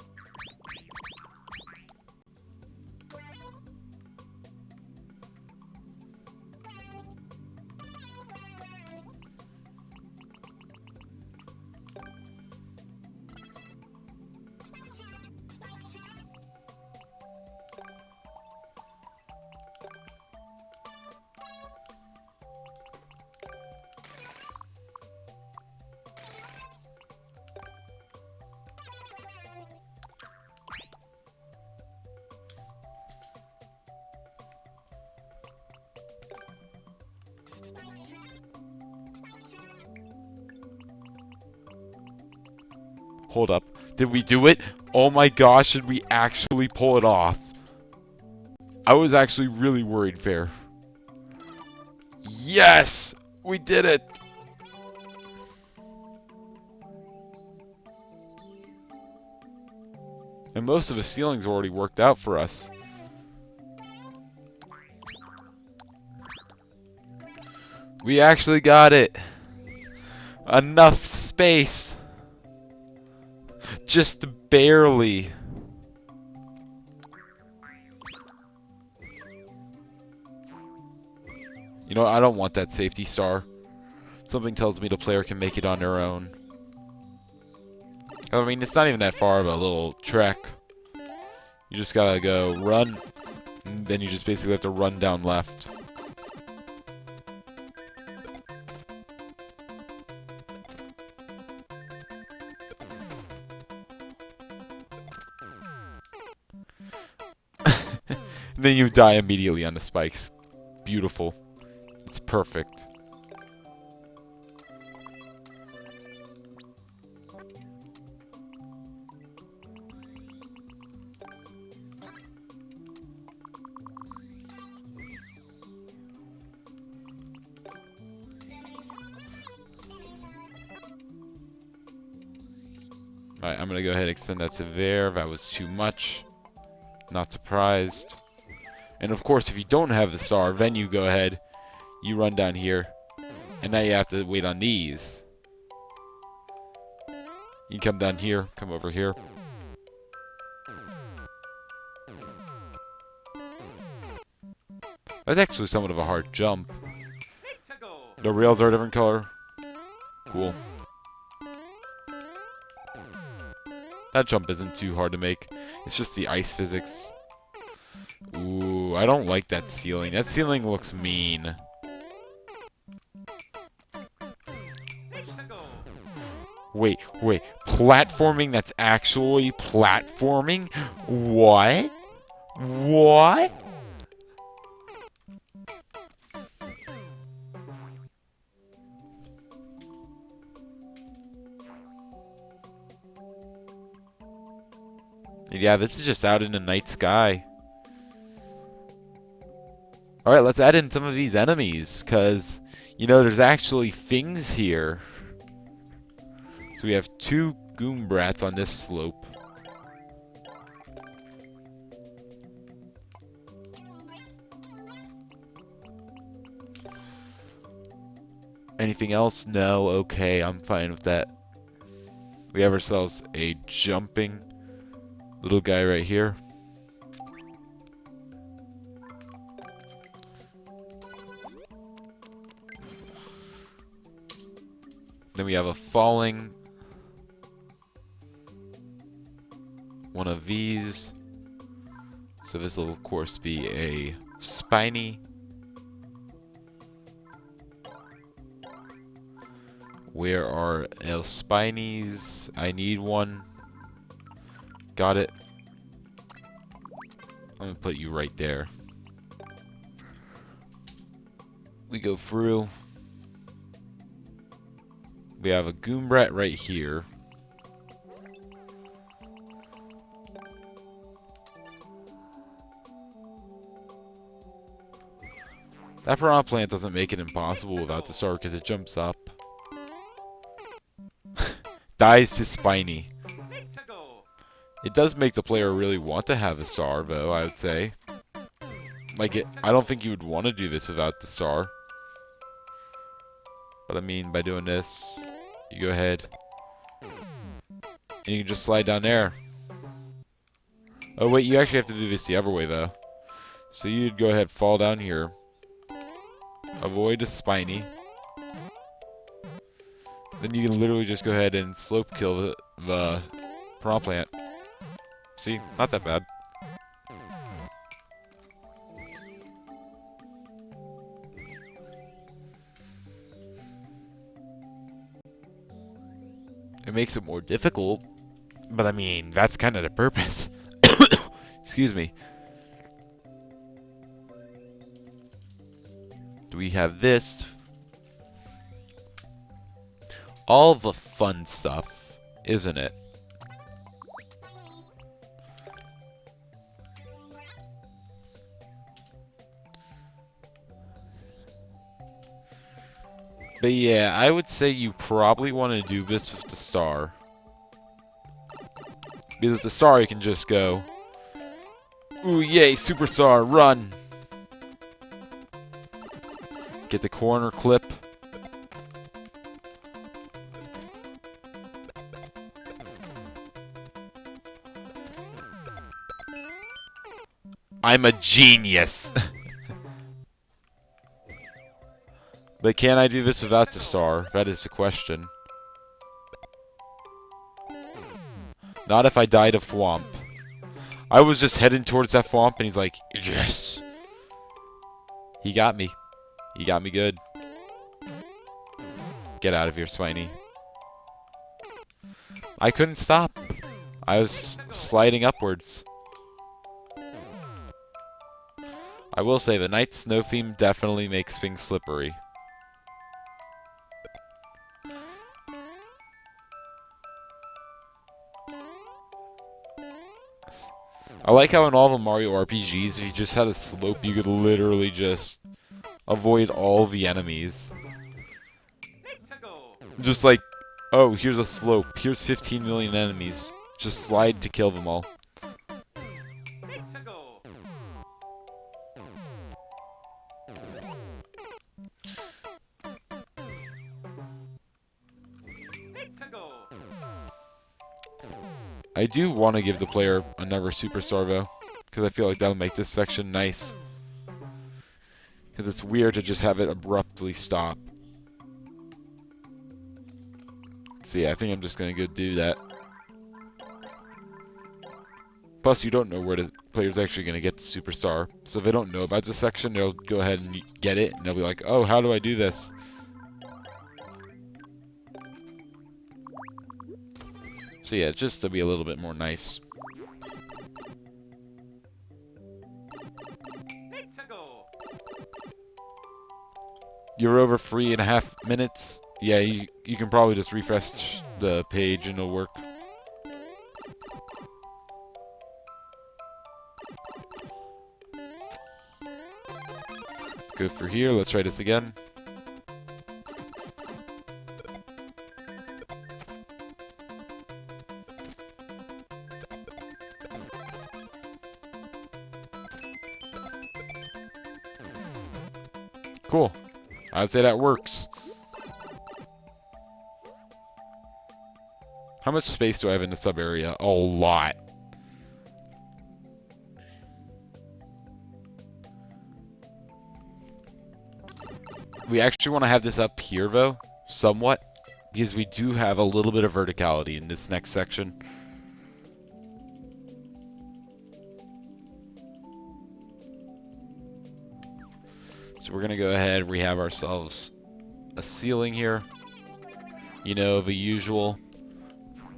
Hold up. Did we do it? Oh my gosh, did we actually pull it off? I was actually really worried there. Yes! We did it! And most of the ceilings already worked out for us. We actually got it! Enough space! Just barely. You know, I don't want that safety star. Something tells me the player can make it on their own. I mean, it's not even that far of a little trek. You just gotta go run, and then you just basically have to run down left. And then you die immediately on the spikes. Beautiful. It's perfect. Alright, I'm gonna go ahead and extend that to there. That was too much. Not surprised. And of course, if you don't have the star, then you go ahead, you run down here, and now you have to wait on these. You can come down here, come over here. That's actually somewhat of a hard jump. The rails are a different color. Cool. That jump isn't too hard to make. It's just the ice physics. Ooh. Ooh, I don't like that ceiling. That ceiling looks mean. Wait. Platforming that's actually platforming? What? What? Yeah, this is just out in the night sky. Alright, let's add in some of these enemies, because, you know, there's actually things here. So we have 2 Goombrats on this slope. Anything else? No? Okay, I'm fine with that. We have ourselves a jumping little guy right here. Then we have a falling one of these. So this will of course be a spiny. Where are El Spinies? I need one. Got it. I'm gonna put you right there. We go through. We have a Goombrat right here. That piranha plant doesn't make it impossible without the star because it jumps up. Dies to Spiny. It does make the player really want to have a star, though, I would say. Like, I don't think you would want to do this without the star. But I mean, by doing this, you go ahead. And you can just slide down there. Oh, wait, you actually have to do this the other way, though. So you'd go ahead, fall down here. Avoid the Spiny. Then you can literally just go ahead and slope kill the piranha plant. See? Not that bad. It makes it more difficult, but I mean, that's kind of the purpose. Excuse me. Do we have this? All the fun stuff, isn't it? But yeah, I would say you probably want to do this with the star. Because with the star, you can just go, ooh, yay, superstar, run! Get the corner clip. I'm a genius! But can I do this without the star? That is the question. Not if I die to Thwomp. I was just heading towards that Thwomp and he's like, yes! He got me. He got me good. Get out of here, Spiny. I couldn't stop. I was sliding upwards. I will say the night snow theme definitely makes things slippery. I like how in all the Mario RPGs, if you just had a slope, you could literally just avoid all the enemies. Just like, oh, here's a slope. Here's 15 million enemies. Just slide to kill them all. I do want to give the player another superstar though, because I feel like that'll make this section nice. Because it's weird to just have it abruptly stop. So yeah, I think I'm just going to go do that. Plus, you don't know where the player's actually going to get the superstar. So if they don't know about this section, they'll go ahead and get it, and they'll be like, oh, how do I do this? So yeah, just to be a little bit more nice. You're over 3.5 minutes. Yeah, you can probably just refresh the page and it'll work. Go through here. Let's try this again. Cool. I'd say that works. How much space do I have in the sub area? A lot. We actually want to have this up here, though, somewhat, because we do have a little bit of verticality in this next section. So we're going to go ahead and we have ourselves a ceiling here. You know, the usual.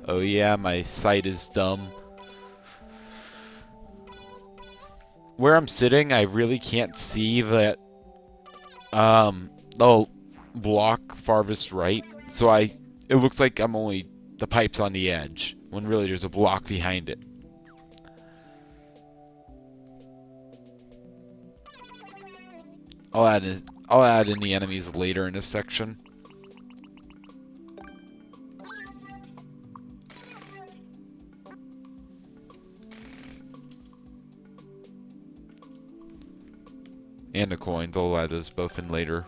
Oh yeah, my sight is dumb. Where I'm sitting, I really can't see that the block farthest right. So it looks like I'm only the pipe's on the edge, when really there's a block behind it. I'll add in the enemies later in this section. And the coins, I'll add those both in later.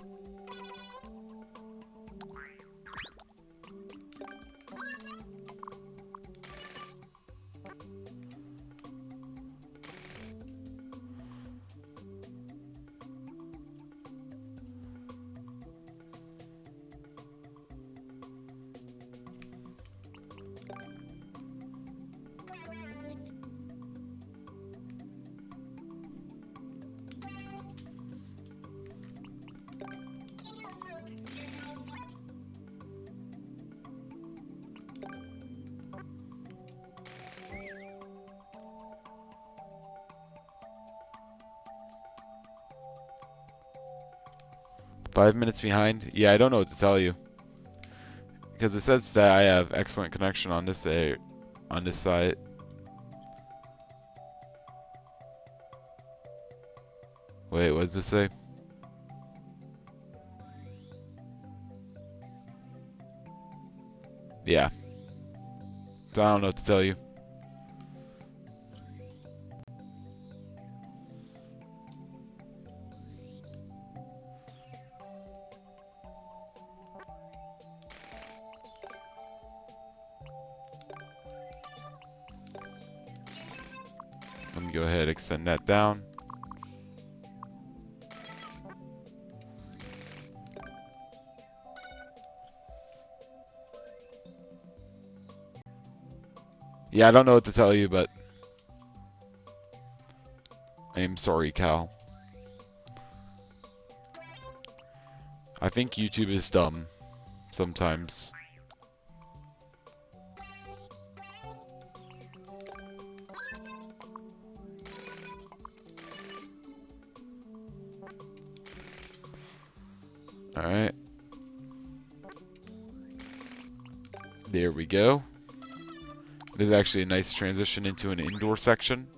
Five minutes behind? Yeah, I don't know what to tell you. Because it says that I have excellent connection on this site. Wait, what does this say? Yeah. So I don't know what to tell you. Let me go ahead and extend that down. Yeah, I don't know what to tell you, but I'm sorry, Cal. I think YouTube is dumb sometimes. Alright. There we go. This is actually a nice transition into an indoor section.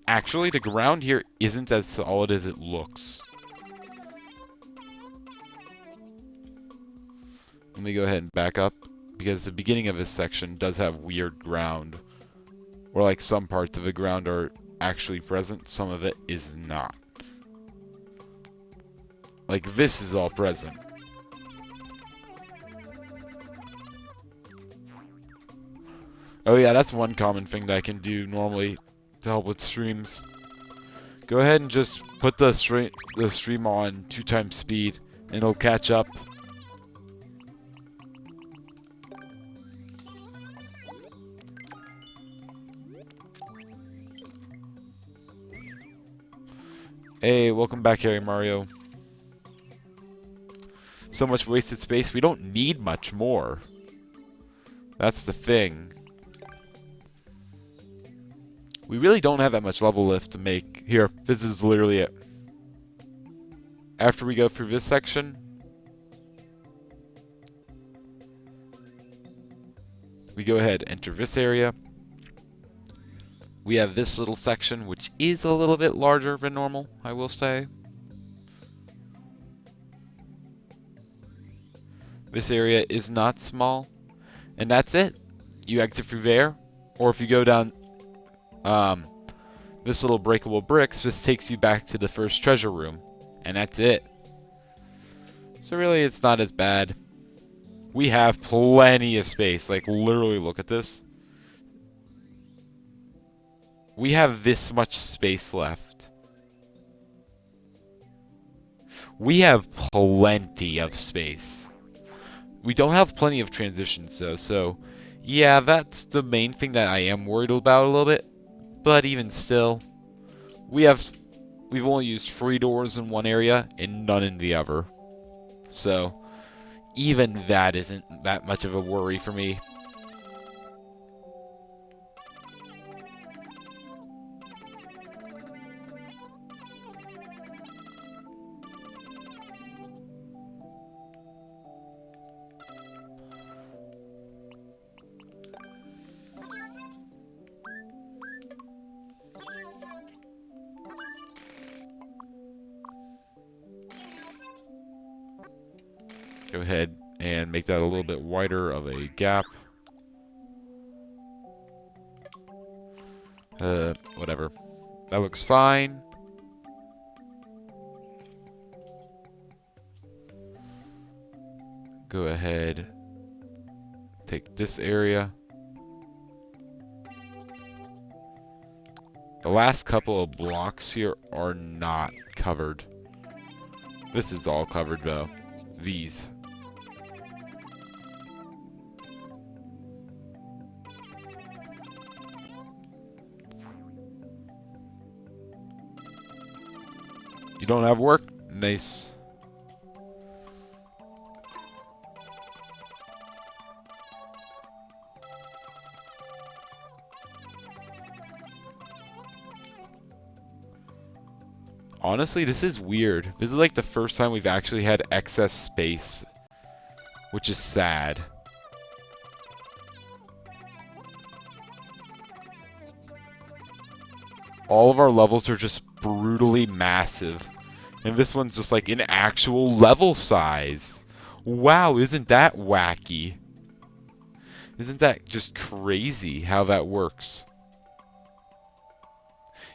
Actually, the ground here isn't as solid as it looks. Let me go ahead and back up, because the beginning of this section does have weird ground. Or like some parts of the ground are actually present, some of it is not. Like this is all present. Oh yeah, that's one common thing that I can do normally to help with streams. Go ahead and just put the stream on 2x speed and it'll catch up Hey, welcome back, Harry Mario. So much wasted space. We don't need much more. That's the thing. We really don't have that much level lift to make. Here, this is literally it. After we go through this section, we go ahead, enter this area. We have this little section, which is a little bit larger than normal, I will say. This area is not small. And that's it. You exit through there. Or if you go down this little breakable bricks, this takes you back to the first treasure room. And that's it. So really, it's not as bad. We have plenty of space. Like, literally, look at this. We have this much space left. We have plenty of space. We don't have plenty of transitions, though, so yeah, that's the main thing that I am worried about a little bit. But even still, we've only used 3 doors in one area and none in the other. So even that isn't that much of a worry for me. Go ahead and make that a little bit wider of a gap. Whatever. That looks fine. Go ahead. Take this area. The last couple of blocks here are not covered. This is all covered though. These. You don't have work? Nice. Honestly, this is weird. This is like the first time we've actually had excess space, which is sad. All of our levels are just brutally massive. And this one's just like an actual level size. Wow, isn't that wacky? Isn't that just crazy how that works?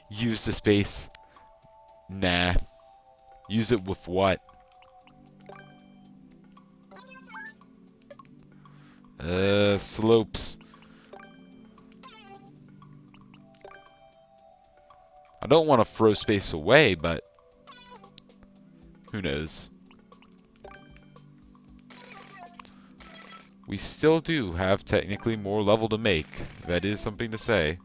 Use the space. Nah. Use it with what? Slopes. I don't want to throw space away, but who knows? We still do have technically more level to make. That is something to say.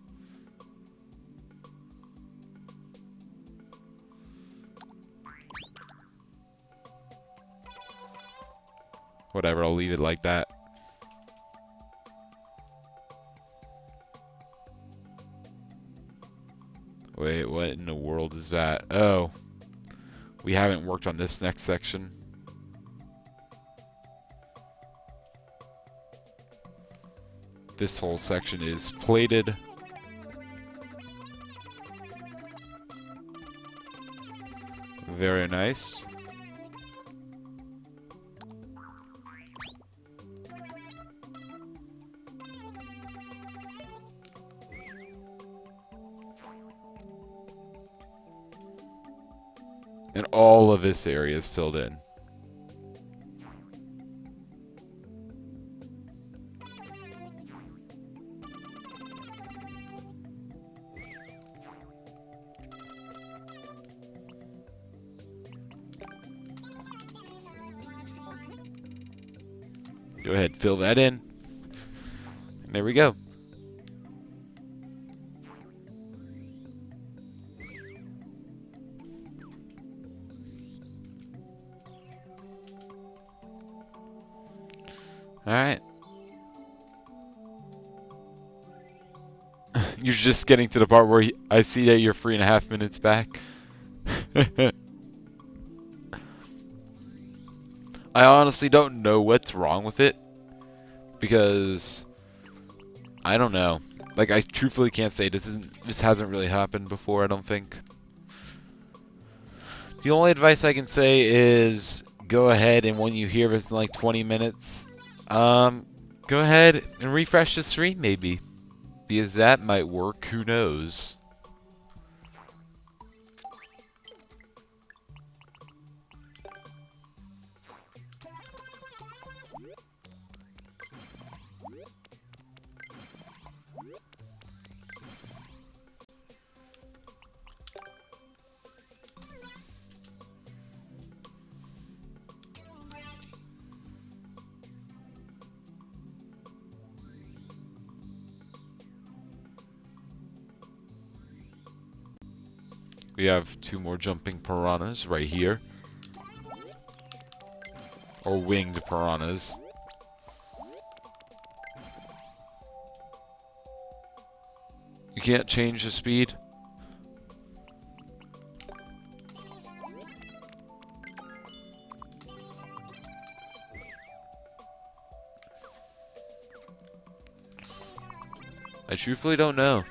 Whatever, I'll leave it like that. Wait, what in the world is that? Oh. We haven't worked on this next section. This whole section is plated. Very nice. And all of this area is filled in. Go ahead, fill that in. And there we go. Alright. You're just getting to the part where I see that you're 3.5 minutes back. I honestly don't know what's wrong with it. Because I don't know. Like, I truthfully can't say this hasn't really happened before, I don't think. The only advice I can say is go ahead and when you hear this in like 20 minutes, go ahead and refresh the stream maybe. Because that might work, who knows. We have 2 more jumping piranhas right here. Or winged piranhas. You can't change the speed. I truthfully don't know.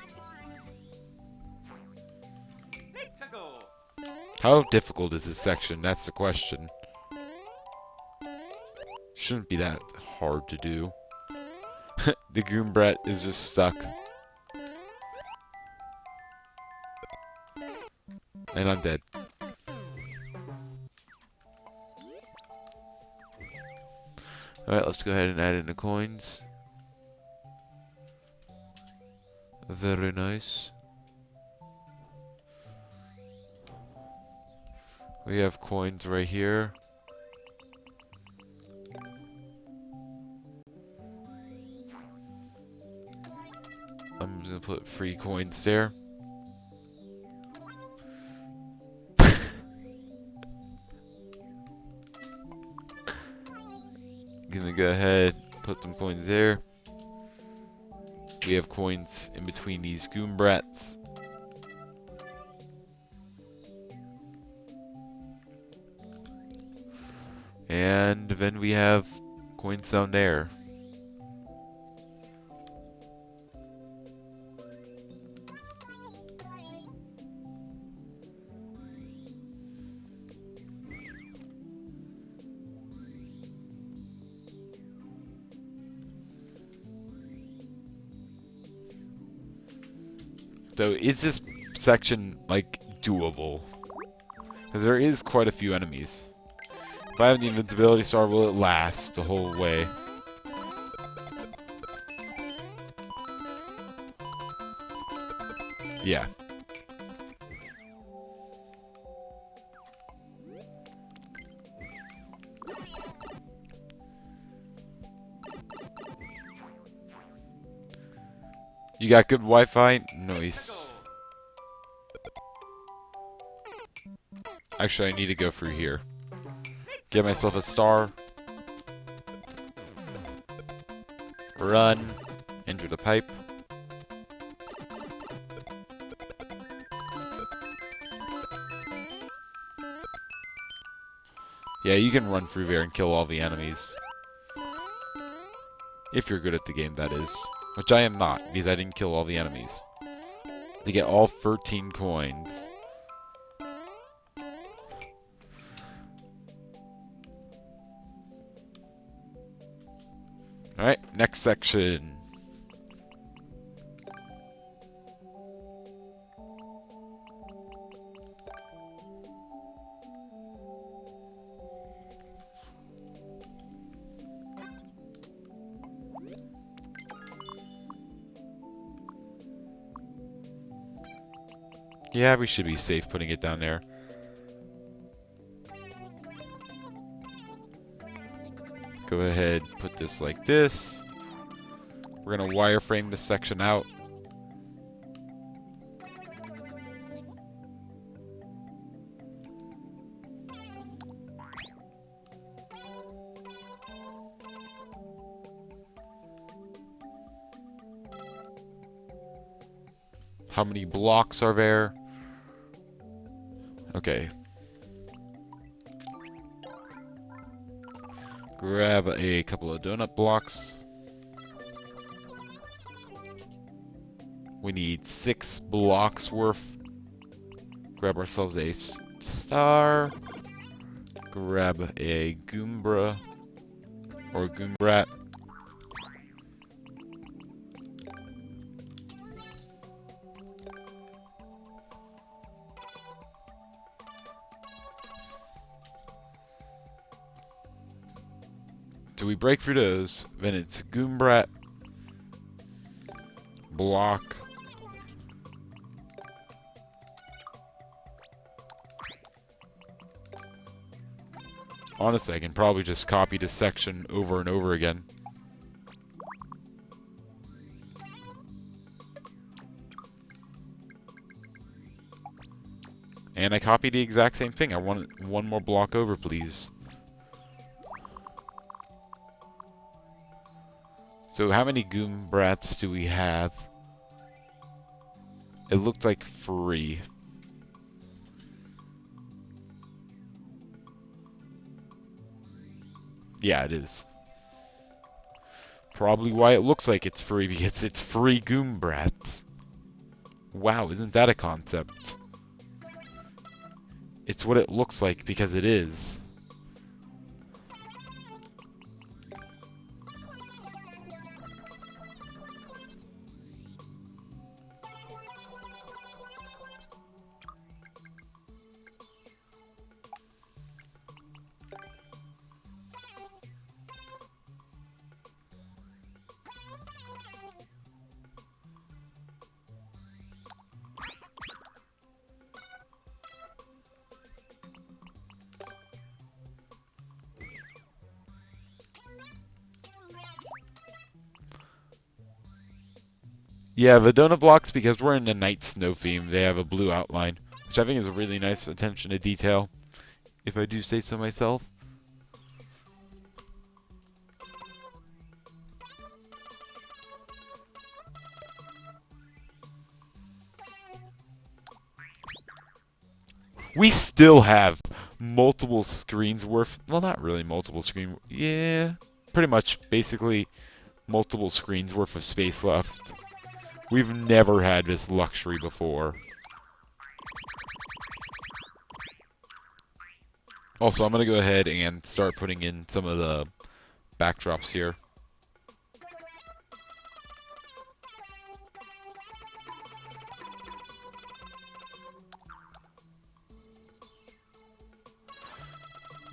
How difficult is this section? That's the question. Shouldn't be that hard to do. The Goombret is just stuck. And I'm dead. Alright, let's go ahead and add in the coins. Very nice. We have coins right here. I'm gonna put 3 coins there. Gonna go ahead, put some coins there. We have coins in between these Goombrats. And then we have coins down there. So is this section, like, doable? Because there is quite a few enemies. If I have the invincibility star, will it last the whole way? Yeah. You got good Wi-Fi? Nice. Actually, I need to go through here. Get myself a star. Run. Enter the pipe. Yeah, you can run through there and kill all the enemies. If you're good at the game, that is. Which I am not, because I didn't kill all the enemies. To get all 13 coins. Alright, next section. Yeah, we should be safe putting it down there. Go ahead, put this like this. We're gonna wireframe this section out. How many blocks are there? Okay. Grab a couple of donut blocks. We need 6 blocks worth. Grab ourselves a star. Grab a Goombra. Or Goombrat. So we break through those. Then it's Goombrat. Block. Honestly, I can probably just copy this section over and over again. And I copied the exact same thing. I want one more block over, please. So how many Goombrats do we have? It looked like 3. Yeah, it is. Probably why it looks like it's 3, because it's 3 Goombrats. Wow, isn't that a concept? It's what it looks like because it is. Yeah, the donut blocks, because we're in the night snow theme, they have a blue outline, which I think is a really nice attention to detail, if I do say so myself. We still have multiple screens worth, well, not really multiple screen, yeah, pretty much, basically, multiple screens worth of space left. We've never had this luxury before. Also, I'm going to go ahead and start putting in some of the backdrops here.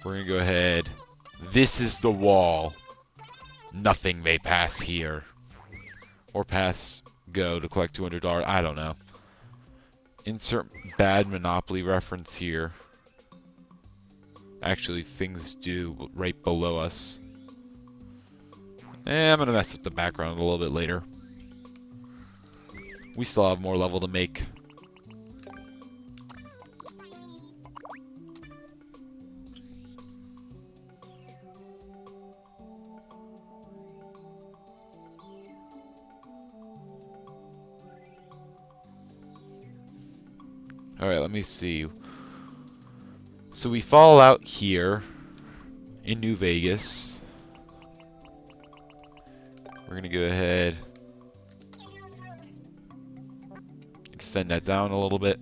We're going to go ahead. This is the wall. Nothing may pass here. Or pass go to collect $200. I don't know. Insert bad Monopoly reference here. Actually, things do right below us. I'm going to mess with the background a little bit later. We still have more level to make. Alright, let me see. So we fall out here in New Vegas. We're going to go ahead, extend that down a little bit.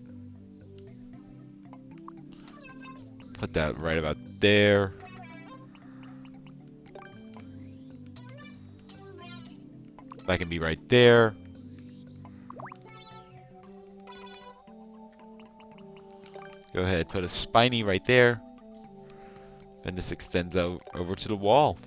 Put that right about there. That can be right there. Go ahead, put a spiny right there. Then this extends out over to the wall.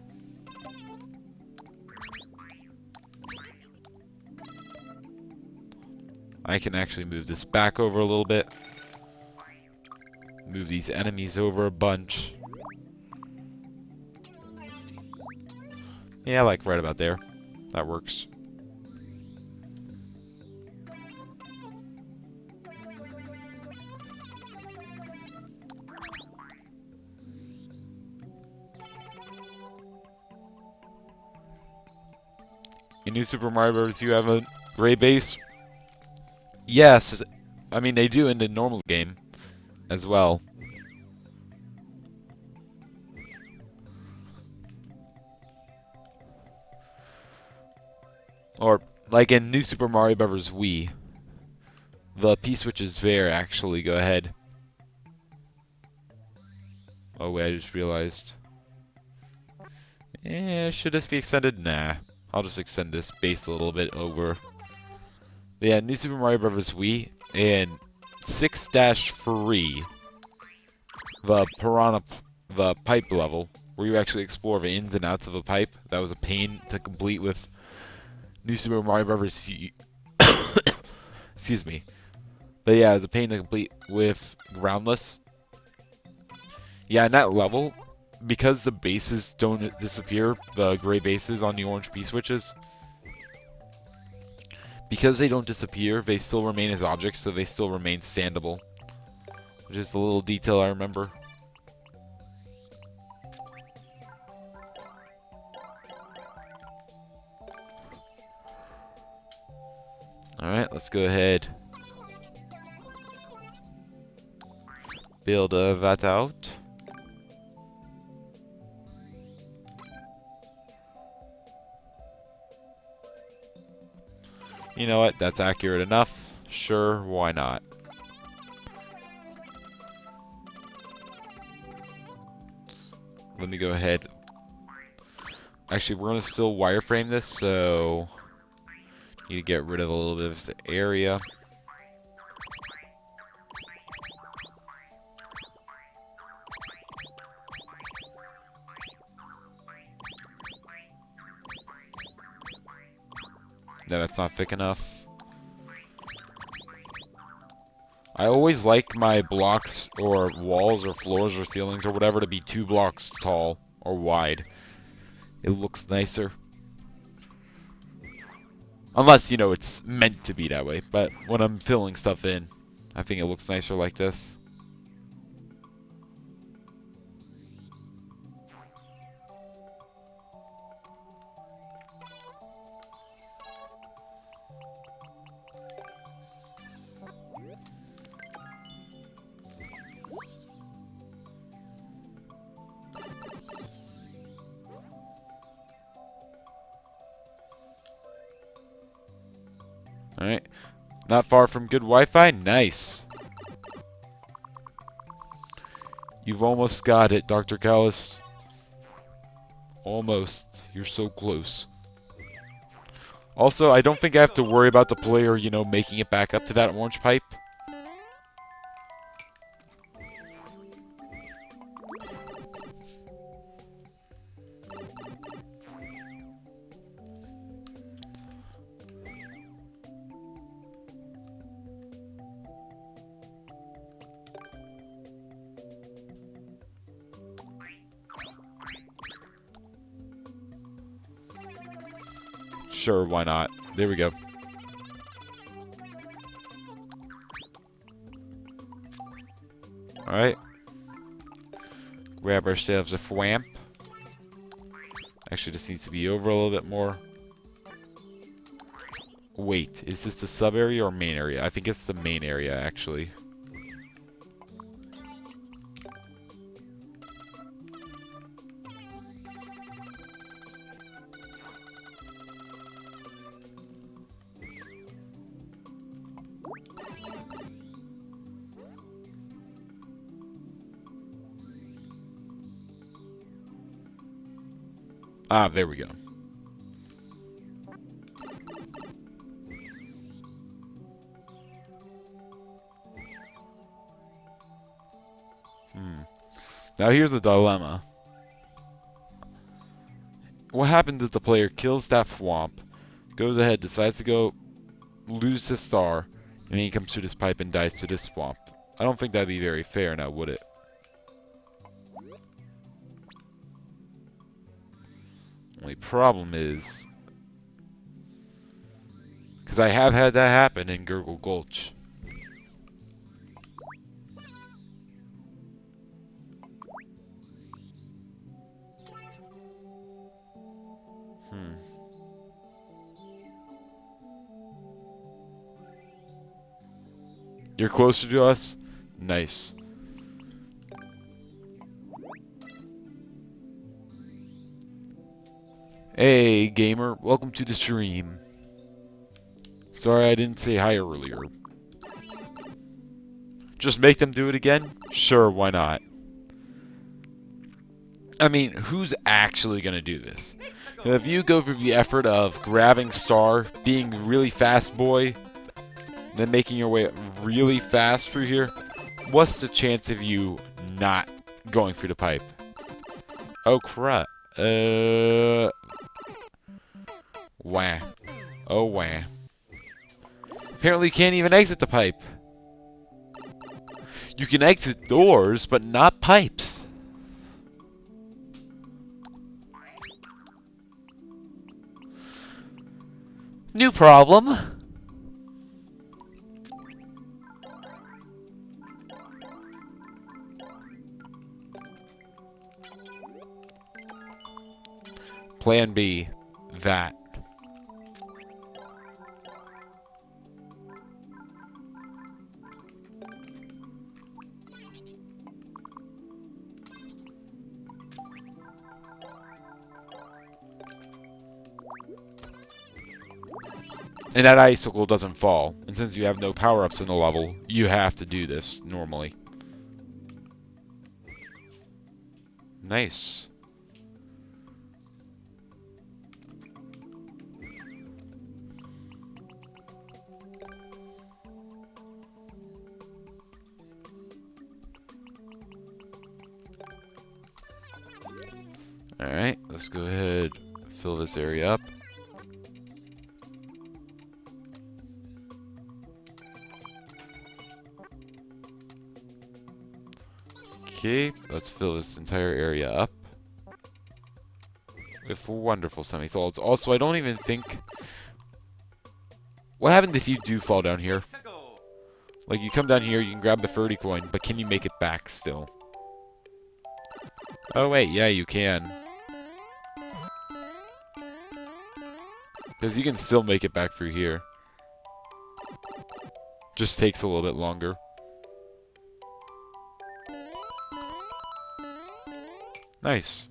I can actually move this back over a little bit. Move these enemies over a bunch. Yeah, like right about there. That works. In New Super Mario Bros., you have a gray base Yes, I mean they do in the normal game as well. Or like in New Super Mario Bros. Wii, the P switches there actually go ahead. Oh wait, I just realized. Should this be extended? Nah. I'll just extend this base a little bit over. But yeah, New Super Mario Bros. Wii and 6-3, the pipe level, where you actually explore the ins and outs of a pipe. That was a pain to complete with New Super Mario Bros. Excuse me. But yeah, it was a pain to complete with Groundless. Yeah, in that level, because the bases don't disappear, the gray bases on the orange P switches, because they don't disappear, they still remain as objects, so they still remain standable. Which is a little detail I remember. Alright, let's go ahead. Build that out. You know what? That's accurate enough. Sure, why not? Let me go ahead. Actually, we're going to still wireframe this, so need to get rid of a little bit of this area. No, that's not thick enough. I always like my blocks or walls or floors or ceilings or whatever to be 2 blocks tall or wide. It looks nicer. Unless, you know, it's meant to be that way. But when I'm filling stuff in, I think it looks nicer like this. Alright. Not far from good Wi-Fi? Nice. You've almost got it, Dr. Callis. Almost. You're so close. Also, I don't think I have to worry about the player, you know, making it back up to that orange pipe. Sure, why not? There we go. Alright. Grab ourselves a thwamp. Actually, this needs to be over a little bit more. Wait, is this the sub area or main area? I think it's the main area, actually. Ah, there we go. Now here's the dilemma. What happens if the player kills that thwomp, goes ahead, decides to go lose the star, and then he comes to this pipe and dies to this thwomp? I don't think that'd be very fair now, would it? Only problem is, because I have had that happen in Gurgle Gulch. You're closer to us? Nice. Hey, gamer. Welcome to the stream. Sorry I didn't say hi earlier. Just make them do it again? Sure, why not? I mean, who's actually going to do this? If you go through the effort of grabbing Star, being really fast boy, then making your way really fast through here, what's the chance of you not going through the pipe? Oh, crap. Wah. Oh, wah. Apparently you can't even exit the pipe. You can exit doors, but not pipes. New problem. Plan B. That. And that icicle doesn't fall. And since you have no power-ups in the level, you have to do this normally. Nice. Alright, let's go ahead and fill this area up. Okay, let's fill this entire area up with wonderful semi-solids. Also, I don't even think... What happens if you do fall down here? Like, you come down here, you can grab the 30 coin, but can you make it back still? Oh, wait, yeah, you can. Because you can still make it back through here. Just takes a little bit longer. Nice.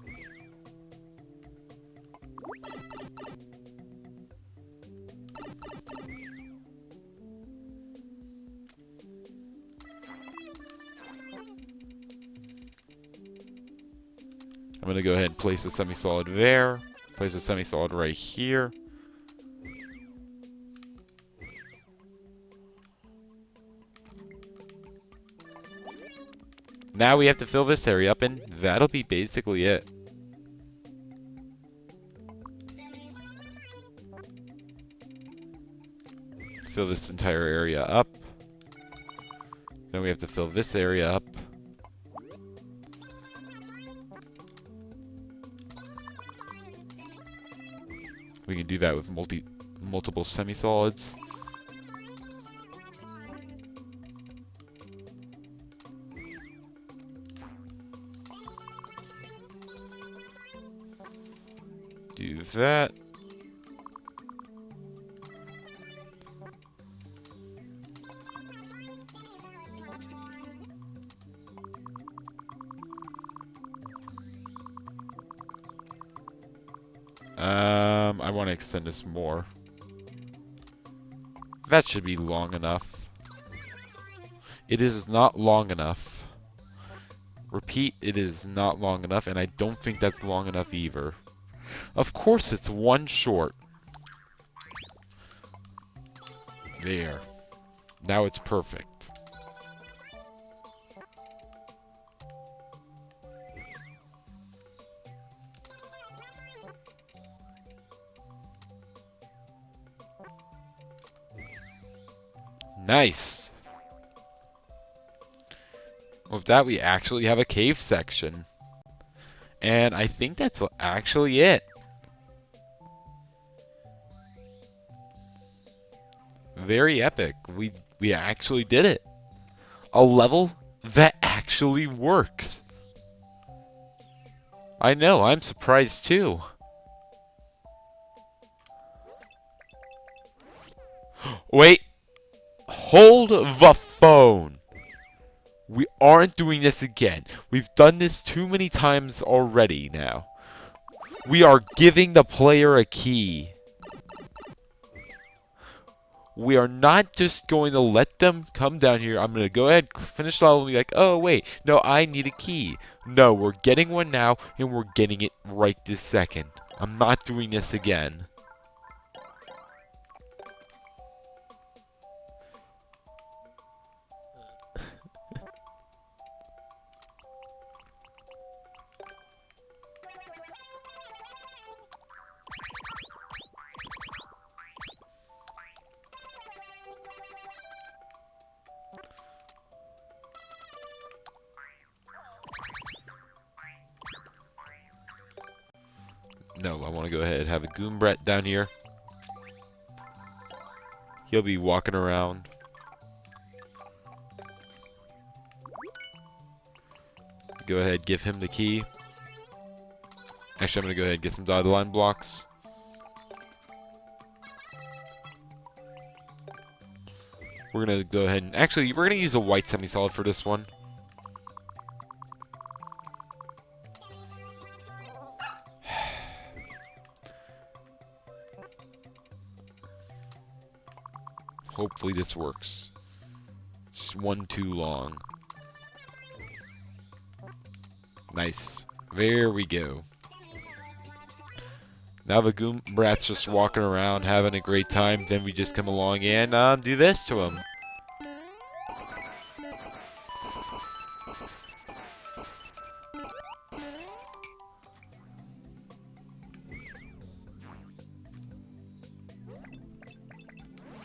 I'm going to go ahead and place the semi-solid there. Place the semi-solid right here. Now we have to fill this area up, and that'll be basically it. Fill this entire area up. Then we have to fill this area up. We can do that with multiple semi-solids. Do that. I want to extend this more. That should be long enough. It is not long enough. Repeat, it is not long enough, and I don't think that's long enough either. Of course it's one short. There. Now it's perfect. Nice. With that, we actually have a cave section. And I think that's actually it. Very epic. We actually did it. A level that actually works. I know, I'm surprised too. Wait. Hold the phone. We aren't doing this again. We've done this too many times already now. We are giving the player a key. We are not just going to let them come down here. I'm going to go ahead, finish the level, and be like, oh, wait, no, I need a key. No, we're getting one now, and we're getting it right this second. I'm not doing this again. No, I want to go ahead and have a Goombret down here. He'll be walking around. Go ahead, give him the key. Actually, I'm going to go ahead and get some dotted line blocks. We're going to go ahead and... Actually, we're going to use a white semi-solid for this one. Hopefully this works. It's one too long. Nice. There we go. Now the Goombrat's just walking around having a great time. Then we just come along and do this to him.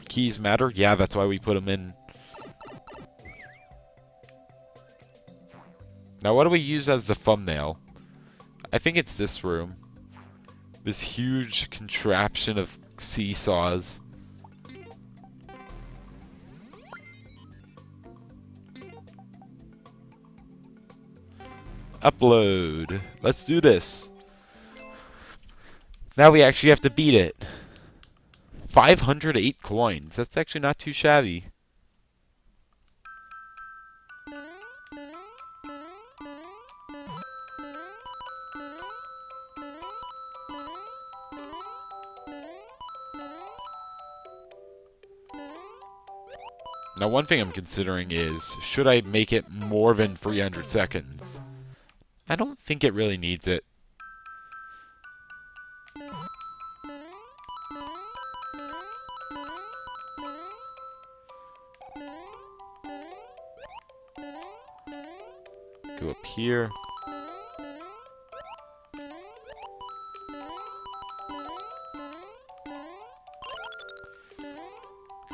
Keys matter? Yeah, that's why we put them in. Now, what do we use as the thumbnail? I think it's this room. This huge contraption of seesaws. Upload. Let's do this. Now we actually have to beat it. 508 coins. That's actually not too shabby. Now, one thing I'm considering is, should I make it more than 300 seconds? I don't think it really needs it. Go up here.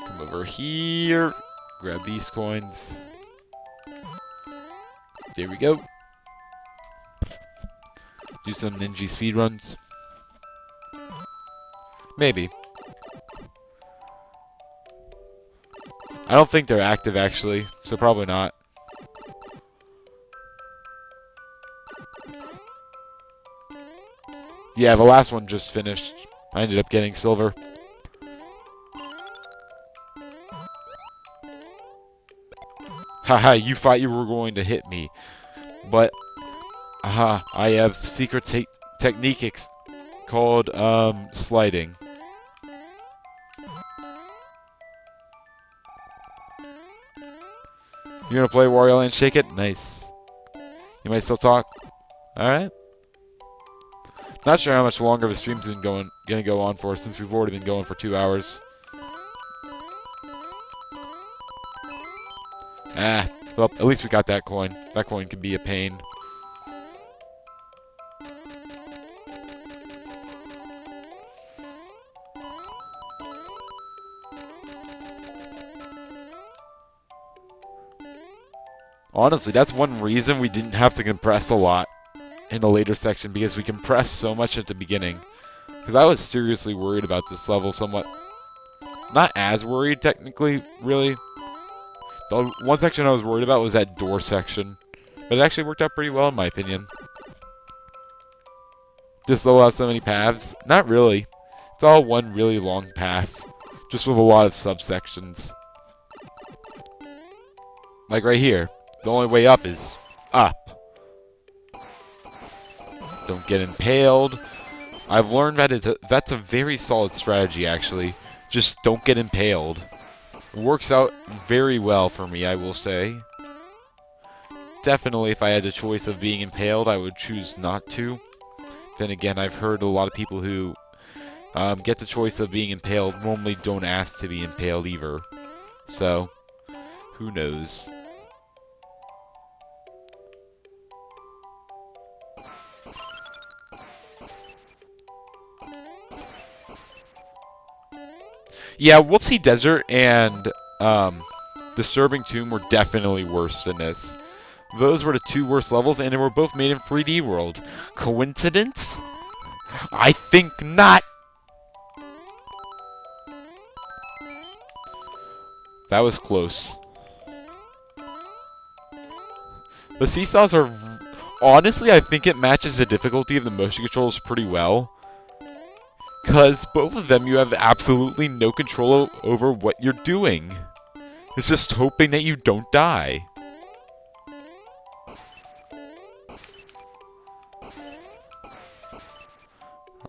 Come over here. Grab these coins. There we go. Do some ninja speedruns. Maybe. I don't think they're active actually, so probably not. Yeah, the last one just finished. I ended up getting silver. Haha, you thought you were going to hit me. But, I have secret technique called, sliding. You gonna play Wario Land Shake It? Nice. You might still talk? Alright. Not sure how much longer the stream's been gonna go on for, since we've already been going for 2 hours. Well, at least we got that coin. That coin could be a pain. Honestly, that's one reason we didn't have to compress a lot in the later section, because we compressed so much at the beginning. Because I was seriously worried about this level somewhat. Not as worried, technically, really. The one section I was worried about was that door section. But it actually worked out pretty well, in my opinion. This level has so many paths. Not really. It's all one really long path. Just with a lot of subsections. Like right here. The only way up is up. Don't get impaled. I've learned that that's a very solid strategy, actually. Just don't get impaled. It works out very well for me, I will say. Definitely, if I had the choice of being impaled, I would choose not to. Then again, I've heard a lot of people who get the choice of being impaled normally don't ask to be impaled either. So, who knows? Yeah, Whoopsie Desert and Disturbing Tomb were definitely worse than this. Those were the two worst levels, and they were both made in 3D World. Coincidence? I think not! That was close. The seesaws are... Honestly, I think it matches the difficulty of the motion controls pretty well. Because both of them, you have absolutely no control over what you're doing. It's just hoping that you don't die.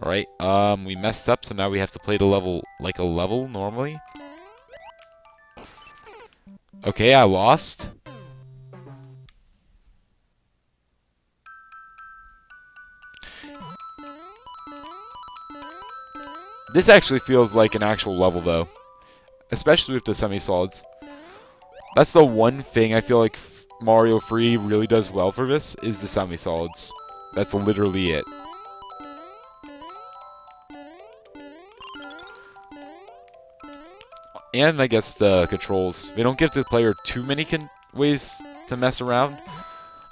Alright, we messed up, so now we have to play the level like a level normally. Okay, I lost. This actually feels like an actual level, though. Especially with the semi-solids. That's the one thing I feel like Mario 3 really does well for this, is the semi-solids. That's literally it. And I guess the controls. They don't give the player too many ways to mess around,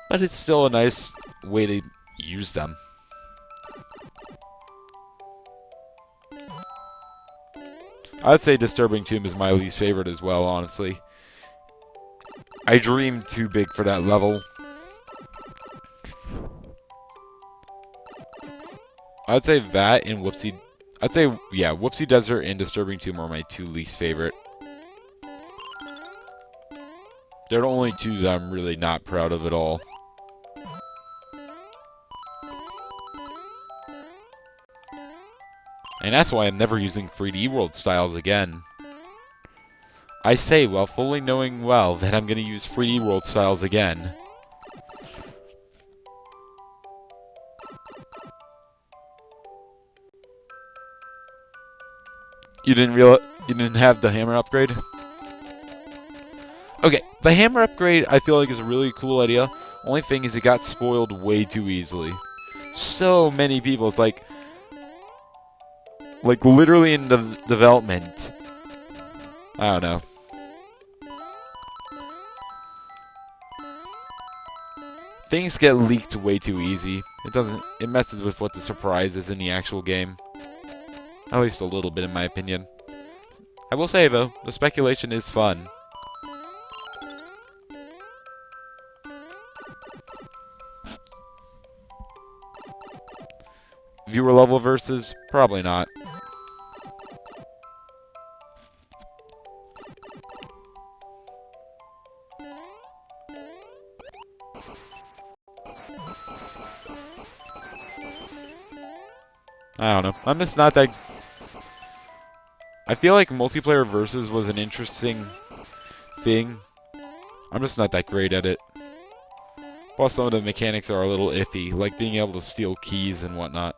but it's still a nice way to use them. I'd say Disturbing Tomb is my least favorite as well, honestly. I dreamed too big for that level. I'd say that and Whoopsie... I'd say, yeah, Whoopsie Desert and Disturbing Tomb are my two least favorite. They're the only two that I'm really not proud of at all. And that's why I'm never using 3D World styles again. I say while fully knowing well that I'm going to use 3D World styles again. You didn't have the hammer upgrade? Okay, the hammer upgrade I feel like is a really cool idea. Only thing is it got spoiled way too easily. So many people, it's like literally in the development. I don't know. Things get leaked way too easy. It messes with what the surprise is in the actual game. At least a little bit in my opinion. I will say though, the speculation is fun. Viewer level versus? Probably not. I don't know. I'm just not that... I feel like multiplayer versus was an interesting thing. I'm just not that great at it. Plus some of the mechanics are a little iffy, like being able to steal keys and whatnot.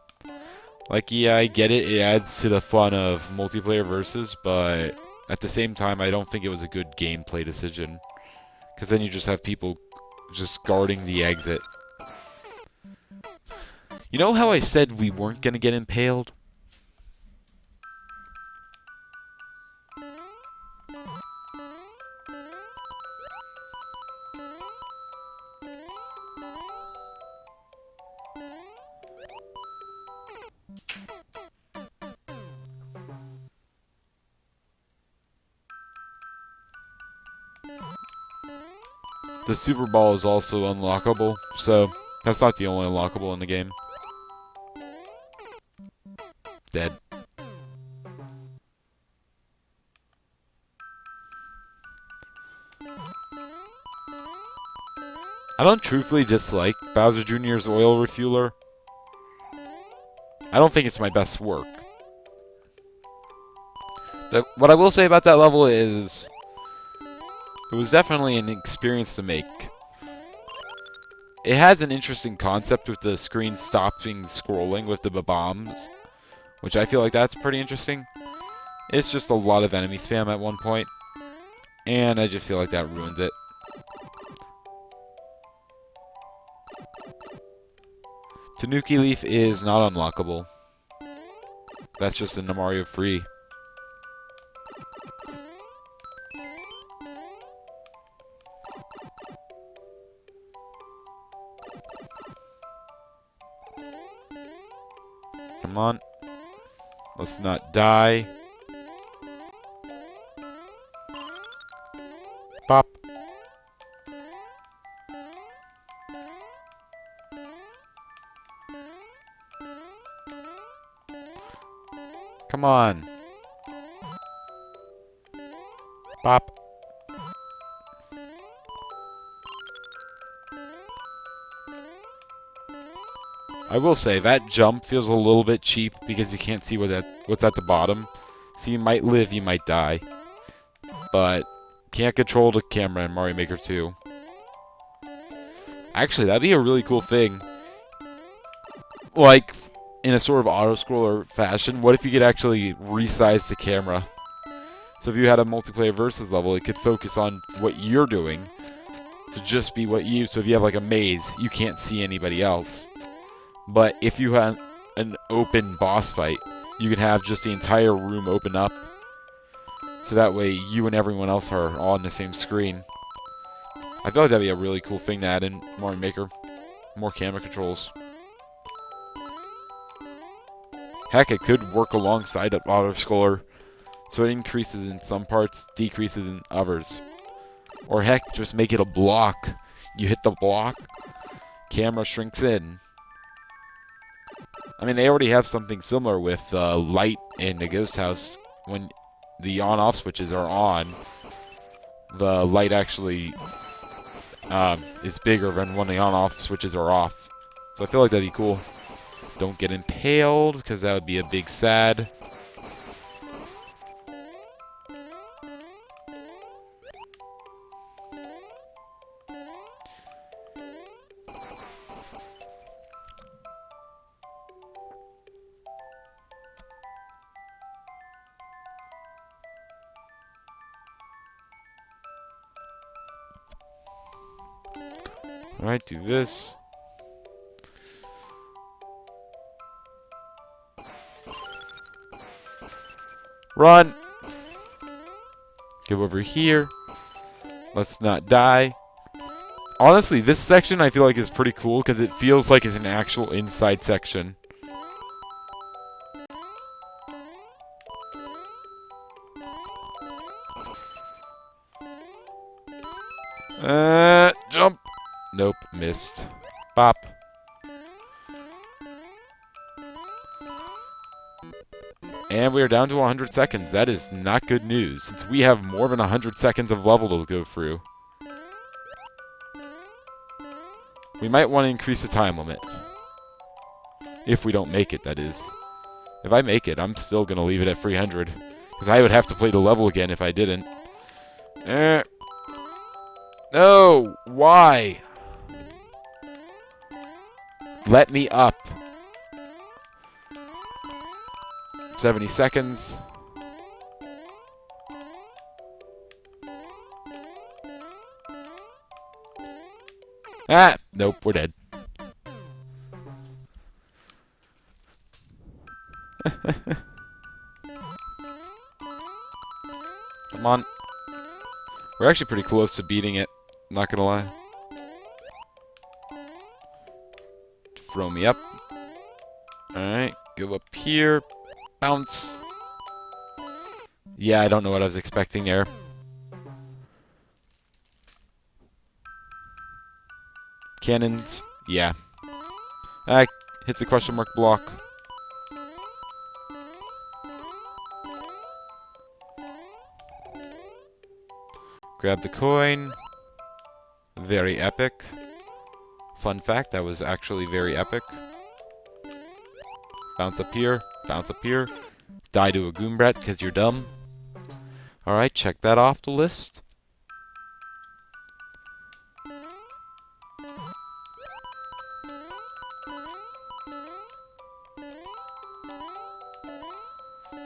Like, yeah, I get it. It adds to the fun of multiplayer versus, but at the same time, I don't think it was a good gameplay decision. Because then you just have people just guarding the exit. You know how I said we weren't going to get impaled? The Super Ball is also unlockable, so that's not the only unlockable in the game. Dead. I don't truthfully dislike Bowser Jr.'s oil refueler. I don't think it's my best work. But what I will say about that level is it was definitely an experience to make. It has an interesting concept with the screen stopping scrolling with the bombs, which I feel like that's pretty interesting. It's just a lot of enemy spam at one point, and I just feel like that ruins it. Tanuki Leaf is not unlockable. That's just in the Mario Free. Come on. Let's not die. Pop. Come on. Pop. I will say, that jump feels a little bit cheap because you can't see what's at the bottom. So you might live, you might die. But can't control the camera in Mario Maker 2. Actually, that'd be a really cool thing. Like, in a sort of auto-scroller fashion, what if you could actually resize the camera? So if you had a multiplayer versus level, it could focus on what you're doing to just be what you... So if you have like a maze, you can't see anybody else. But if you had an open boss fight, you could have just the entire room open up. So that way you and everyone else are all on the same screen. I feel like that'd be a really cool thing to add in Mario Maker. More camera controls. Heck, it could work alongside an auto-scroller. So it increases in some parts, decreases in others. Or heck, just make it a block. You hit the block, camera shrinks in. I mean, they already have something similar with light in the Ghost House. When the on-off switches are on, the light actually is bigger than when the on-off switches are off. So I feel like that'd be cool. Don't get impaled, because that would be a big sad. Alright, do this. Run! Go over here. Let's not die. Honestly, this section I feel like is pretty cool because it feels like it's an actual inside section. Jump! Nope, missed. Bop. And we are down to 100 seconds. That is not good news, since we have more than 100 seconds of level to go through. We might want to increase the time limit. If we don't make it, that is. If I make it, I'm still going to leave it at 300. Because I would have to play the level again if I didn't. No! Why? Let me up. 70 seconds. Ah! Nope, we're dead. Come on. We're actually pretty close to beating it. Not gonna lie. Throw me up. Alright, go up here. Bounce. Yeah, I don't know what I was expecting there. Cannons. Yeah. Hit the question mark block. Grab the coin. Very epic. Fun fact, that was actually very epic. Bounce up here, bounce up here. Die to a Goombrat because you're dumb. Alright, check that off the list.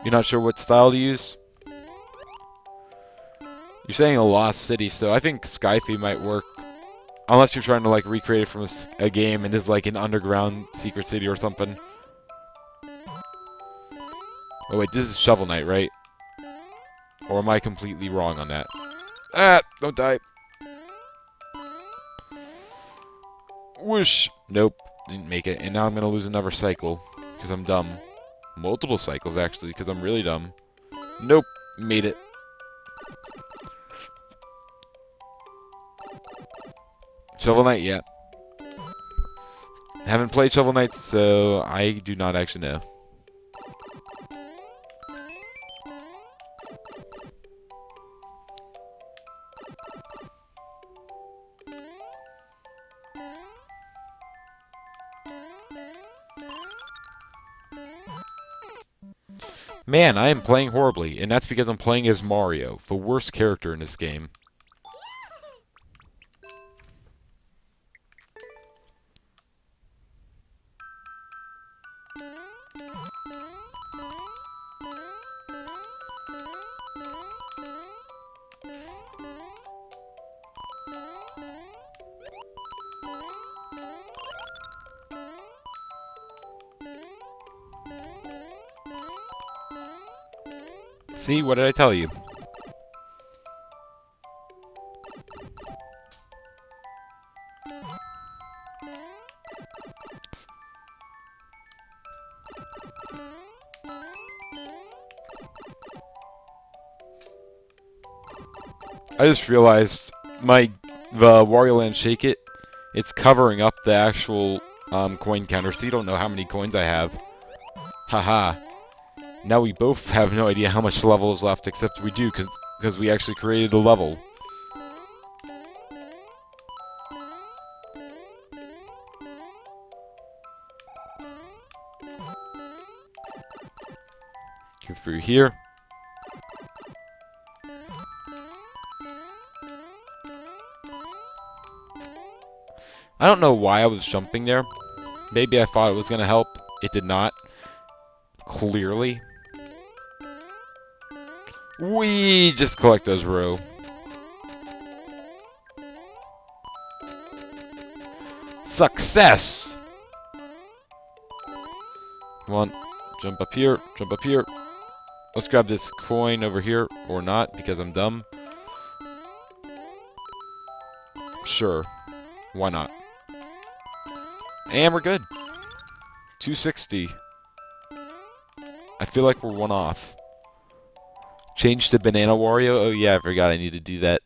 You're not sure what style to use? You're saying a lost city, so I think Skyfy might work. Unless you're trying to like recreate it from a game and is like an underground secret city or something. Oh wait, this is Shovel Knight, right? Or am I completely wrong on that? Ah, don't die. Whoosh. Nope, didn't make it. And now I'm gonna lose another cycle because I'm dumb. Multiple cycles actually because I'm really dumb. Nope, made it. Shovel Knight, yeah. Haven't played Shovel Knight, so I do not actually know. Man, I am playing horribly, and that's because I'm playing as Mario, the worst character in this game. See, what did I tell you? I just realized the Wario Land Shake It, it's covering up the actual coin counter, so you don't know how many coins I have. Haha. Now we both have no idea how much level is left, except we do, because we actually created the level. Go through here. I don't know why I was jumping there. Maybe I thought it was going to help. It did not. Clearly. We just collect those row. Success! Come on. Jump up here. Jump up here. Let's grab this coin over here. Or not, because I'm dumb. Sure. Why not? And we're good. 260. I feel like we're one off. Change to Banana Wario? Oh yeah, I forgot I need to do that.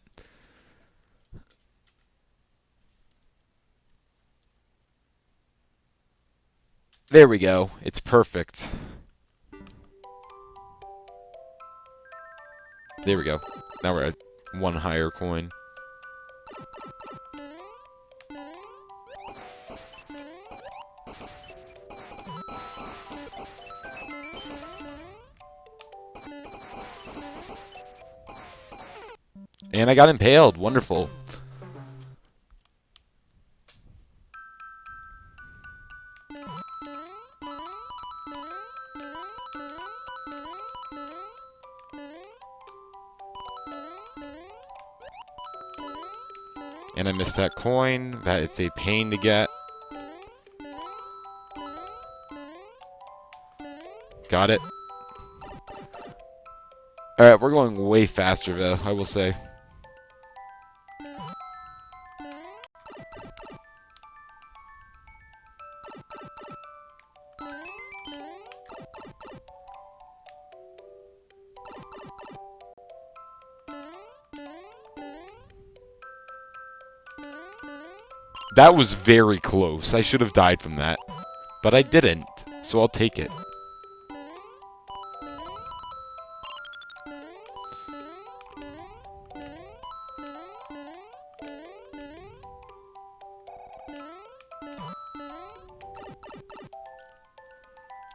There we go. It's perfect. There we go. Now we're at one higher coin. And I got impaled. Wonderful. And I missed that coin. That it's a pain to get. Got it. Alright, we're going way faster though, I will say. That was very close. I should have died from that. But I didn't, so I'll take it.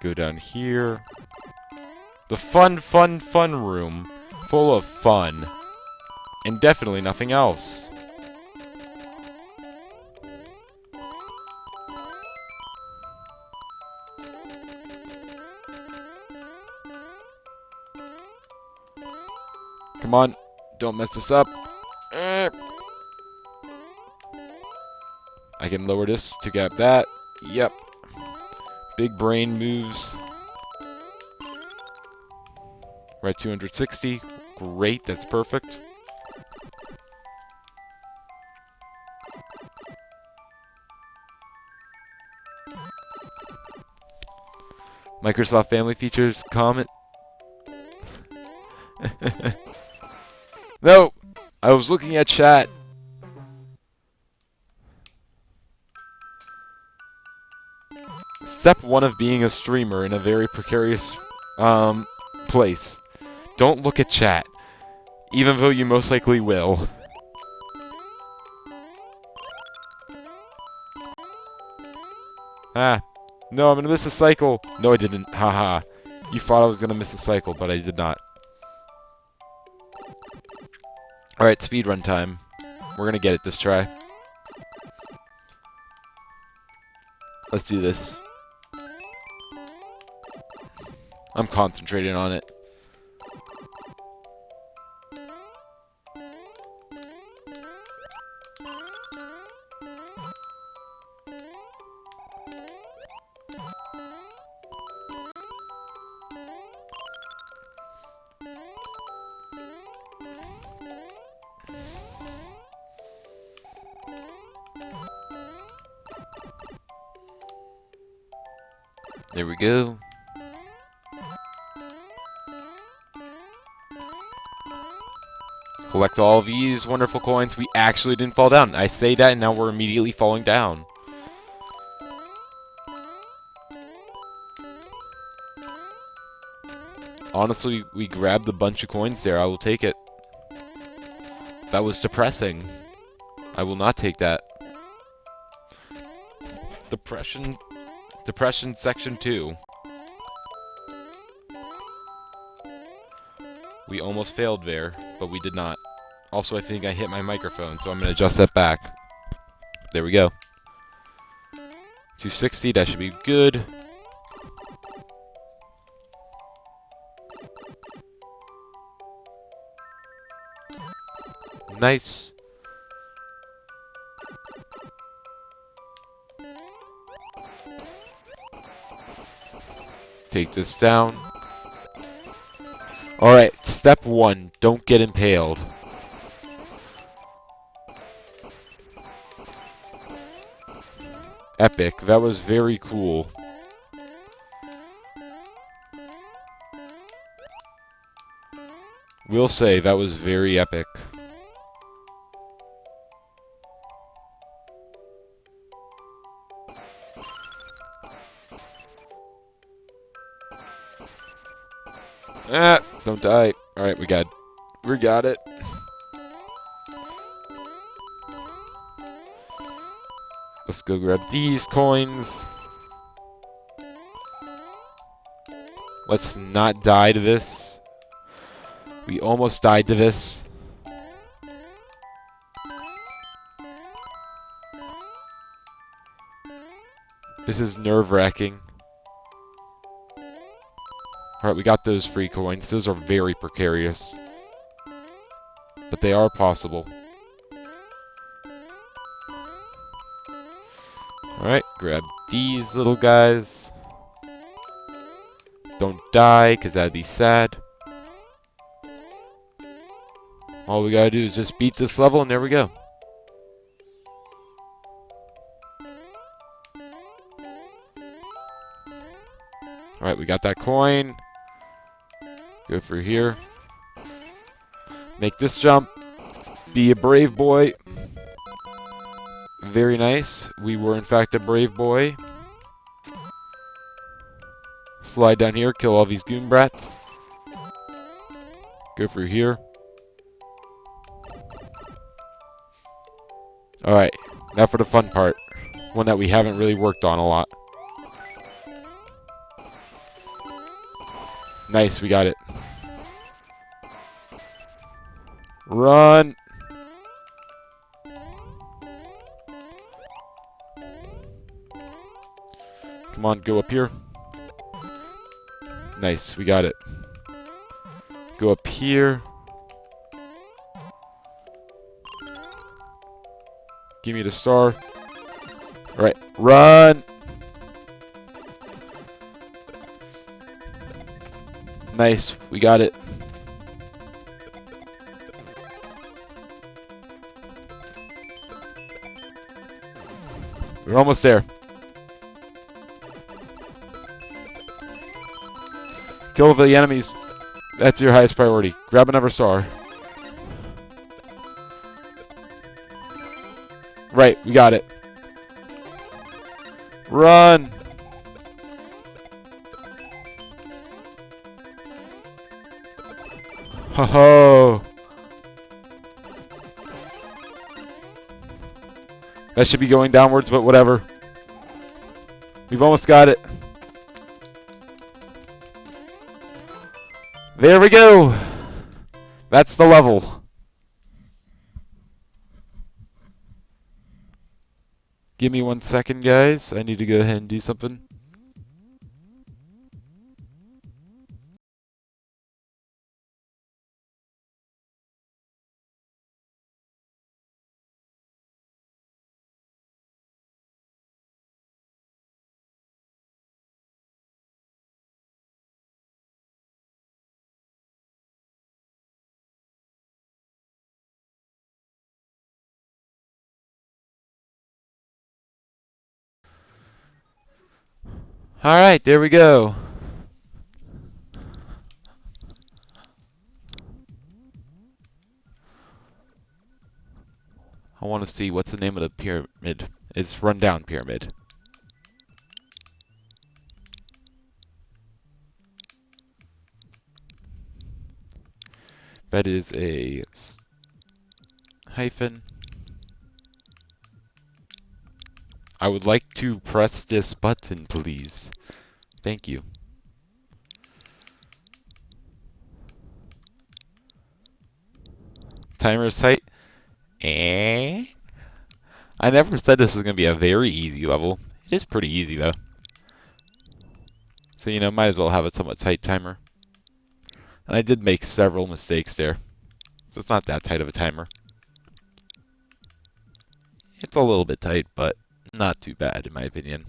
Go down here. The fun room. Full of fun. And definitely nothing else. Come on. Don't mess this up. I can lower this to grab that. Yep. Big brain moves. We're at 260. Great, that's perfect. Microsoft Family Features comment. No! I was looking at chat. Step 1 of being a streamer in a very precarious place. Don't look at chat. Even though you most likely will. Ah. No, I'm gonna miss a cycle. No, I didn't. Haha. You thought I was gonna miss a cycle, but I did not. Alright, speedrun time. We're gonna get it this try. Let's do this. I'm concentrating on it. There we go. Collect all these wonderful coins. We actually didn't fall down. I say that and now we're immediately falling down. Honestly, we grabbed a bunch of coins there. I will take it. That was depressing. I will not take that. Depression section 2. We almost failed there, but we did not. Also, I think I hit my microphone, so I'm going to adjust that back. There we go. 260, that should be good. Nice. Take this down. Alright, step 1. Don't get impaled. Epic. That was very cool. Will say that was very epic. Ah, don't die. Alright, we got it. Let's go grab these coins. Let's not die to this. We almost died to this. This is nerve-wracking. Alright, we got those free coins. Those are very precarious. But they are possible. Alright, grab these little guys. Don't die, because that'd be sad. All we gotta do is just beat this level, and there we go. Alright, we got that coin. Go through here. Make this jump. Be a brave boy. Very nice. We were in fact a brave boy. Slide down here, kill all these goon brats. Go through here. Alright, now for the fun part. One that we haven't really worked on a lot. Nice, we got it. Run! Come on, go up here. Nice, we got it. Go up here. Give me the star. Alright, run! Nice, we got it. We're almost there. Kill the enemies. That's your highest priority. Grab another star. Right, we got it. Run! Ho ho! That should be going downwards, but whatever. We've almost got it. There we go! That's the level. Give me 1 second, guys. I need to go ahead and do something. Alright, there we go. I want to see what's the name of the pyramid. It's Rundown Pyramid. That is a hyphen. I would like to press this button, please. Thank you. Timer site. I never said this was going to be a very easy level. It is pretty easy, though. So, you know, might as well have a somewhat tight timer. And I did make several mistakes there. So it's not that tight of a timer. It's a little bit tight, but not too bad, in my opinion.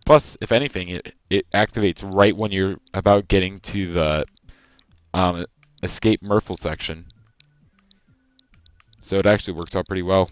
Plus, if anything, it activates right when you're about getting to the escape Murphle section. So it actually works out pretty well.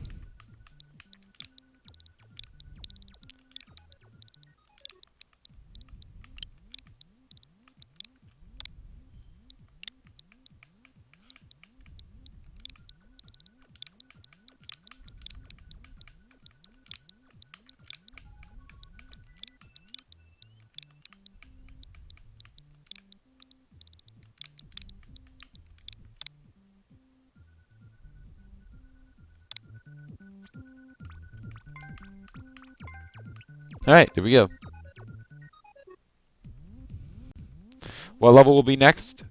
Alright, here we go. What level will be next?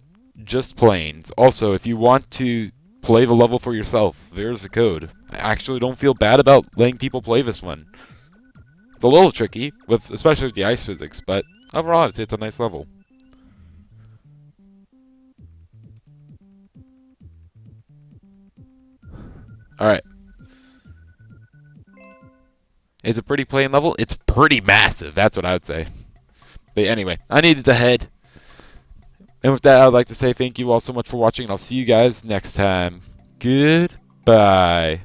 Just Plains. Also, if you want to play the level for yourself, there's the code. I actually don't feel bad about letting people play this one. It's a little tricky, especially with the ice physics, but overall I'd say it's a nice level. Alright. Is it pretty plain level? It's pretty massive, that's what I would say. But anyway, I needed to head. And with that, I'd like to say thank you all so much for watching, and I'll see you guys next time. Goodbye.